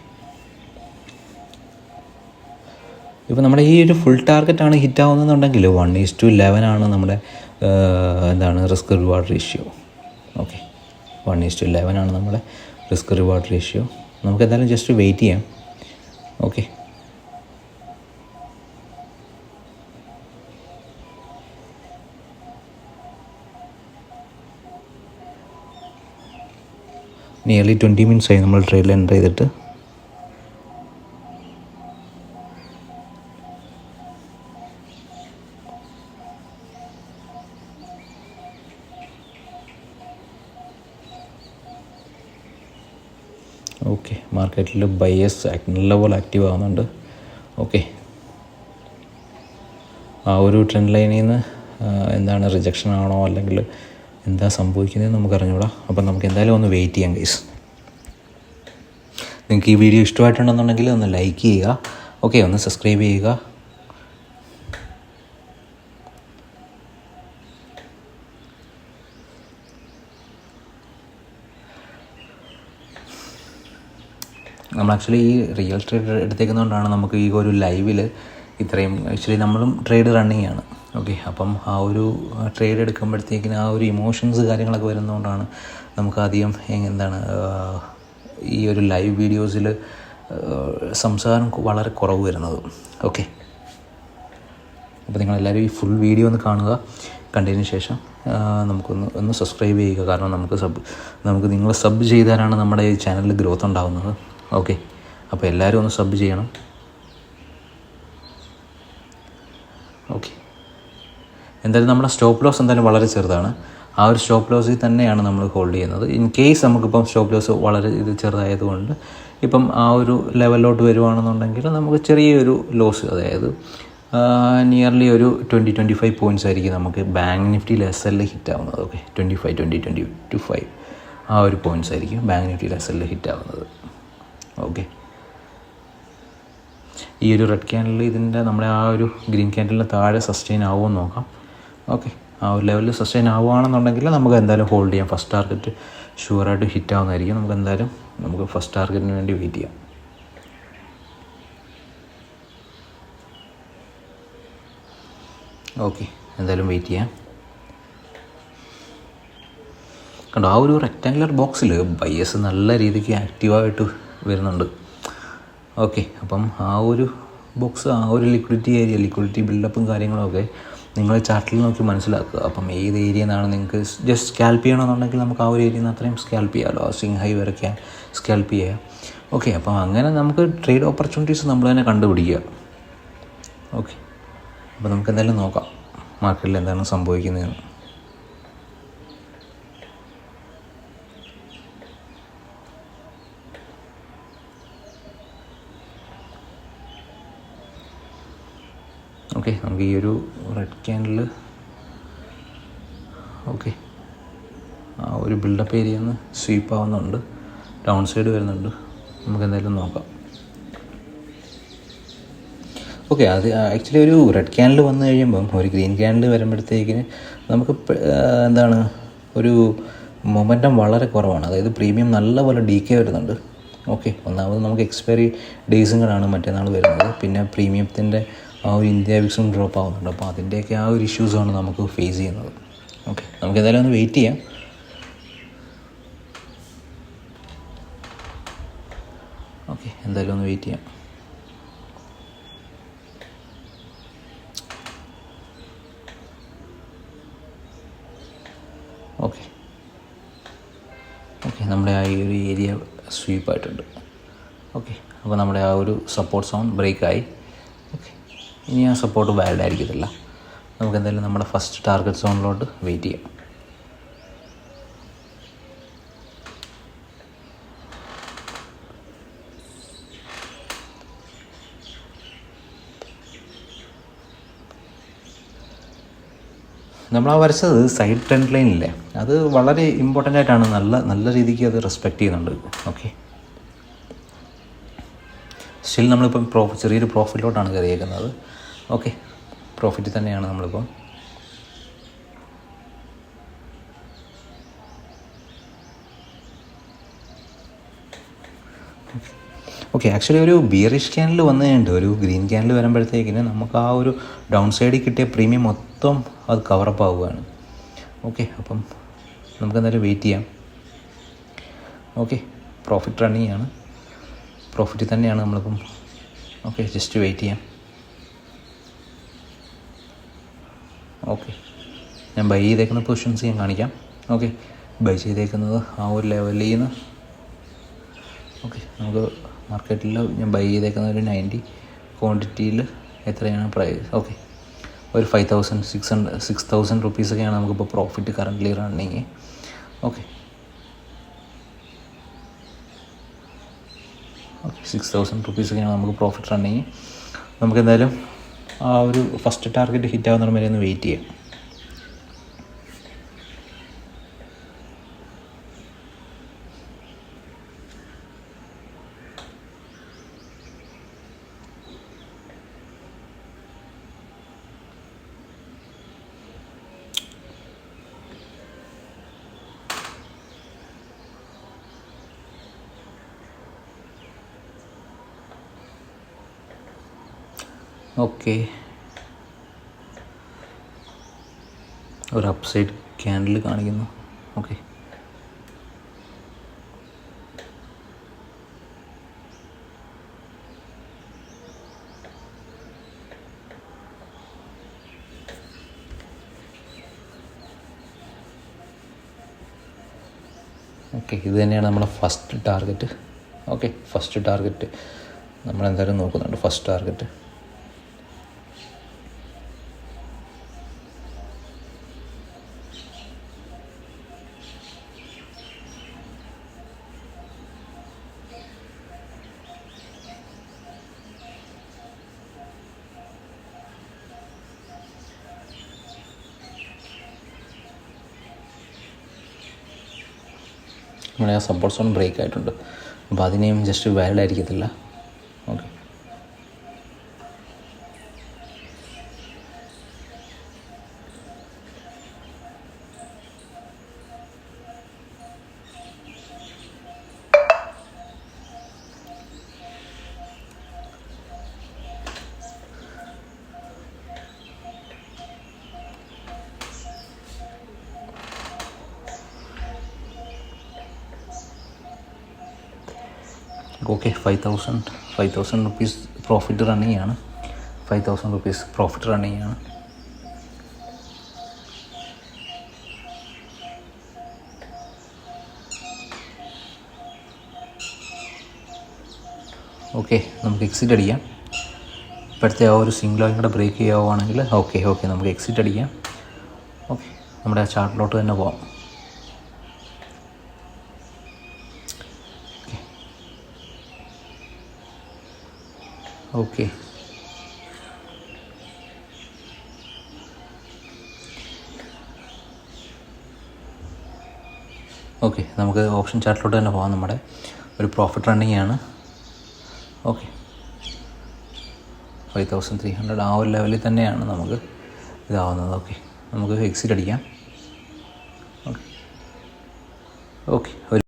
ഇപ്പോൾ നമ്മുടെ ഈ ഒരു ഫുൾ ടാർഗറ്റാണ് ഹിറ്റാവുന്നതെന്നുണ്ടെങ്കിൽ 1:11 നമ്മുടെ റിസ്ക് റിവാർഡ് റേഷ്യോ. ഓക്കെ 1:11 നമ്മുടെ റിസ്ക് റിവാർഡ് റേഷ്യോ. നമുക്ക് എന്തായാലും ജസ്റ്റ് വെയിറ്റ് ചെയ്യാം. ഓക്കെ നിയർലി 20 മിനിറ്റ്സായി നമ്മൾ ട്രേഡിൽ എൻ്റർ ചെയ്തിട്ട്. ഓക്കെ മാർക്കറ്റിൽ ബയേഴ്സ് നല്ലപോലെ ആക്റ്റീവ് ആവുന്നുണ്ട്. ഓക്കെ ആ ഒരു ട്രെൻഡ് ലൈനിൽ നിന്ന് റിജക്ഷൻ ആണോ അല്ലെങ്കിൽ എന്താ സംഭവിക്കുന്നതെന്ന് നമുക്ക് അറിഞ്ഞൂടാ. അപ്പം നമുക്ക് എന്തായാലും ഒന്ന് വെയിറ്റ് ചെയ്യാം ഗൈസ്. നിങ്ങൾക്ക് ഈ വീഡിയോ ഇഷ്ടമായിട്ടുണ്ടെന്നുണ്ടെങ്കിൽ ഒന്ന് ലൈക്ക് ചെയ്യുക. ഓക്കെ ഒന്ന് സബ്സ്ക്രൈബ് ചെയ്യുക. നമ്മൾ ആക്ച്വലി ഈ റിയൽ ട്രേഡ് എടുത്തേക്കുന്നതുകൊണ്ടാണ് നമുക്ക് ഈ ഒരു ലൈവിൽ ഇത്രയും ആക്ച്വലി നമ്മളും ട്രേഡ് റണ്ണിങ് ആണ്. ഓക്കെ അപ്പം ആ ഒരു ട്രേഡ് എടുക്കുമ്പോഴത്തേക്കിന് ആ ഒരു ഇമോഷൻസ് കാര്യങ്ങളൊക്കെ വരുന്നതുകൊണ്ടാണ് നമുക്ക് അധികം ഈ ഒരു ലൈവ് വീഡിയോസിൽ സംസാരം വളരെ കുറവ് വരുന്നത്. ഓക്കെ അപ്പോൾ നിങ്ങളെല്ലാവരും ഈ ഫുൾ വീഡിയോ ഒന്ന് കാണുക. കണ്ടതിന് ശേഷം നമുക്കൊന്ന് സബ്സ്ക്രൈബ് ചെയ്യുക. കാരണം നമുക്ക് നിങ്ങൾ സബ് ചെയ്താലാണ് നമ്മുടെ ഈ ചാനലിൽ ഗ്രോത്ത് ഉണ്ടാകുന്നത്. ഓക്കെ അപ്പോൾ എല്ലാവരും ഒന്ന് സബ് ചെയ്യണം. ഓക്കെ എന്തായാലും നമ്മുടെ സ്റ്റോപ്പ് ലോസ് എന്തായാലും വളരെ ചെറുതാണ്. ആ ഒരു സ്റ്റോപ്പ് ലോസിൽ തന്നെയാണ് നമ്മൾ ഹോൾഡ് ചെയ്യുന്നത്. ഇൻ കേസ് നമുക്കിപ്പം സ്റ്റോപ്പ് ലോസ് വളരെ ചെറുതായതുകൊണ്ട് ഇപ്പം ആ ഒരു ലെവലിലോട്ട് വരുവാണെന്നുണ്ടെങ്കിൽ നമുക്ക് ചെറിയൊരു ലോസ്, അതായത് നിയർലി ഒരു 20-25 പോയിൻറ്റ്സ് ആയിരിക്കും നമുക്ക് ബാങ്ക് നിഫ്റ്റിയിൽ SL ഹിറ്റാവുന്നത്. ഓക്കെ 25 ആ ഒരു പോയിൻറ്റ്സ് ആയിരിക്കും ബാങ്ക് നിഫ്റ്റിയിൽ SL ഹിറ്റാവുന്നത്. ഓക്കെ ഈ ഒരു റെഡ് ക്യാൻഡിൽ ഇതിൻ്റെ നമ്മുടെ ആ ഒരു ഗ്രീൻ ക്യാൻഡിലിന് താഴെ സസ്റ്റെയിൻ ആവുമെന്ന് നോക്കാം. ഓക്കെ ആ ഒരു ലെവലിൽ സസ്റ്റെയിൻ ആവുകയാണെന്നുണ്ടെങ്കിൽ നമുക്ക് എന്തായാലും ഹോൾഡ് ചെയ്യാം. ഫസ്റ്റ് ടാർഗറ്റ് ഷുവറായിട്ട് ഹിറ്റ് ആവുന്നതായിരിക്കും. നമുക്ക് ഫസ്റ്റ് ടാർഗറ്റിന് വേണ്ടി വെയിറ്റ് ചെയ്യാം. ഓക്കെ എന്തായാലും വെയിറ്റ് ചെയ്യാം. കണ്ടോ, ആ ഒരു റെക്റ്റാങ്കുലർ ബോക്സിൽ ബയസ് നല്ല രീതിക്ക് ആക്റ്റീവായിട്ട് വരുന്നുണ്ട്. ഓക്കെ, അപ്പം ആ ഒരു ബോക്സ്, ആ ഒരു ലിക്വിഡിറ്റി ബിൽഡപ്പും കാര്യങ്ങളൊക്കെ നിങ്ങൾ ചാർട്ടിൽ നോക്കി മനസ്സിലാക്കുക. അപ്പം ഏത് ഏരിയയിൽ നിന്നാണ് നിങ്ങൾക്ക് ജസ്റ്റ് സ്കാൽപ്പ് ചെയ്യണമെന്നുണ്ടെങ്കിൽ നമുക്ക് ആ ഒരു ഏരിയയിൽ നിന്ന് അത്രയും സ്കാൽപ്പ് ചെയ്യാമല്ലോ. ആ സ്വിങ് ഹൈ വരയ്ക്കാൻ സ്കാൽപ്പ് ചെയ്യാം. ഓക്കെ, അപ്പം അങ്ങനെ നമുക്ക് ട്രേഡ് ഓപ്പർച്യൂണിറ്റീസ് നമ്മൾ തന്നെ കണ്ടുപിടിക്കുക. ഓക്കെ, അപ്പോൾ നമുക്ക് എന്തായാലും നോക്കാം മാർക്കറ്റിൽ എന്താണ് സംഭവിക്കുന്നതെന്ന്. ഓക്കെ, നമുക്ക് ഈ ഒരു റെഡ് ക്യാൻഡിൽ ഓക്കെ ആ ഒരു ബിൽഡപ്പ് ഏരിയയിൽ നിന്ന് സ്വീപ്പ് ആവുന്നുണ്ട്, ഡൗൺ സൈഡ് വരുന്നുണ്ട്. നമുക്ക് എന്തായാലും നോക്കാം. ഓക്കെ, അത് ആക്ച്വലി ഒരു റെഡ് ക്യാൻഡിൽ വന്നു കഴിയുമ്പം ഒരു ഗ്രീൻ ക്യാൻഡിൽ വരുമ്പോഴത്തേക്കിന് നമുക്ക് എന്താണ് ഒരു മൊമെൻറ്റം വളരെ കുറവാണ്. അതായത് പ്രീമിയം നല്ലപോലെ ഡീക്കേ വരുന്നുണ്ട്. ഓക്കെ, ഒന്നാമത് നമുക്ക് എക്സ്പയറി ഡേയ്സും കൂടാണ് മറ്റന്നാൾ വരുന്നത്. പിന്നെ പ്രീമിയത്തിൻ്റെ ആ ഒരു ഇന്ത്യ വിക്സും ഡ്രോപ്പ് ആവുന്നുണ്ട്. അപ്പോൾ അതിൻ്റെയൊക്കെ ആ ഒരു ഇഷ്യൂസാണ് നമുക്ക് ഫേസ് ചെയ്യുന്നത്. ഓക്കെ, നമുക്ക് എന്തായാലും ഒന്ന് വെയിറ്റ് ചെയ്യാം. ഓക്കെ, എന്തായാലും ഒന്ന് വെയിറ്റ് ചെയ്യാം. ഓക്കെ ഓക്കെ നമ്മുടെ ആ ഒരു ഏരിയ സ്വീപ്പായിട്ടുണ്ട്. ഓക്കെ, അപ്പോൾ നമ്മുടെ ആ ഒരു സപ്പോർട്ട് സോൺ ബ്രേക്കായി. ഓക്കെ, ഇനി ആ സപ്പോർട്ട് വാലിഡ് ആയിരിക്കത്തില്ല. നമുക്ക് എന്തായാലും നമ്മുടെ ഫസ്റ്റ് ടാർഗറ്റ് സോണിലോട്ട് വെയിറ്റ് ചെയ്യാം. നമ്മൾ ആ വരച്ചത് സൈഡ് ട്രെൻഡ് ലൈനില്ലേ, അത് വളരെ ഇമ്പോർട്ടൻ്റ് ആയിട്ടാണ്. നല്ല രീതിക്ക് അത് റെസ്പെക്റ്റ് ചെയ്യുന്നുണ്ട്. ഓക്കെ, സ്റ്റിൽ നമ്മളിപ്പം ചെറിയൊരു പ്രോഫിറ്റിലോട്ടാണ് കയറിയേക്കുന്നത്. ഓക്കെ, പ്രോഫിറ്റ് തന്നെയാണ് നമ്മളിപ്പം. ഓക്കെ, ആക്ച്വലി ഒരു ബിയറിഷ് ക്യാൻഡിൽ വന്നതുകൊണ്ട് ഒരു ഗ്രീൻ ക്യാൻഡിൽ വരുമ്പോഴത്തേക്കിന് നമുക്ക് ആ ഒരു ഡൗൺ സൈഡിൽ കിട്ടിയ പ്രീമിയം മൊത്തം അത് കവറപ്പ് ആവുകയാണ്. ഓക്കെ, അപ്പം നമുക്ക് എന്തായാലും വെയിറ്റ് ചെയ്യാം. ഓക്കെ, പ്രോഫിറ്റ് റണ്ണിങ് ആണ്, പ്രോഫിറ്റ് തന്നെയാണ് നമ്മളിപ്പം. ഓക്കെ, ജസ്റ്റ് വെയിറ്റ് ചെയ്യാം. ഓക്കെ, ഞാൻ ബൈ ചെയ്തേക്കുന്ന പൊസിഷൻസ് ഞാൻ കാണിക്കാം. ഓക്കെ, ബൈ ചെയ്തേക്കുന്നത് ആ ഒരു ലെവലിൽ നിന്ന്. ഓക്കെ, നമുക്ക് മാർക്കറ്റിൽ ഞാൻ ബൈ ചെയ്തേക്കുന്ന ഒരു 90 ക്വാണ്ടിറ്റിയിൽ എത്രയാണ് പ്രൈസ്. ഓക്കെ, ഒരു 6,000 റുപ്പീസൊക്കെയാണ് നമുക്കിപ്പോൾ പ്രോഫിറ്റ് കറൻ്റ്ലി റണ്ണിങ്. ഓക്കെ, 6,000 റുപ്പീസൊക്കെയാണ് നമുക്ക് പ്രോഫിറ്റ് റണ്ണിങ്. നമുക്ക് എന്തായാലും ആ ഒരു ഫസ്റ്റ് ടാർഗറ്റ് ഹിറ്റ് ആവുന്ന വരെ ഒന്ന് വെയിറ്റ് ചെയ്യാം. ഓക്കെ, ഒരു അപ്സൈഡ് ക്യാൻഡിൽ കാണിക്കുന്നു. ഓക്കെ, ഓക്കെ, ഇത് തന്നെയാണ് നമ്മുടെ first target. Okay, first target നമ്മളെന്തായാലും നോക്കുന്നുണ്ട്. ഫസ്റ്റ് ടാർഗറ്റ് നമ്മുടെ ആ സപ്പോർട്ട് സോൺ ബ്രേക്ക് ആയിട്ടുണ്ട്. അപ്പോൾ അതിനെയും ജസ്റ്റ് വാലിഡ് ആയിരിക്കത്തില്ല. Okay, okay 5,000 rupees profit running ആണ്. 5,000 റുപ്പീസ് പ്രോഫിറ്റ് റണ്ണിങ് ആണ്. ഓക്കെ, നമുക്ക് എക്സിറ്റ് അടിക്കാം. ഇപ്പോഴത്തെ ആ ഒരു സിംഗിൾ ലൈൻ കൂടെ ബ്രേക്ക് ചെയ്യുകയാണെങ്കിൽ ഓക്കെ നമുക്ക് എക്സിറ്റ് അടിക്കാം. ഓക്കെ, നമ്മുടെ ആ ചാർട്ടിലോട്ട് തന്നെ പോവാം. ഓക്കെ ഓക്കെ നമുക്ക് ഓപ്ഷൻ ചാർട്ടിലോട്ട് തന്നെ പോകാം. നമ്മുടെ ഒരു പ്രോഫിറ്റ് റണ്ണിങ് ആണ്. ഓക്കെ 5,300 ആ ഒരു ലെവലിൽ തന്നെയാണ് നമുക്ക് ഇതാവുന്നത്. ഓക്കെ, നമുക്ക് എക്സിറ്റ് അടിക്കാം. ഓക്കെ ഒരു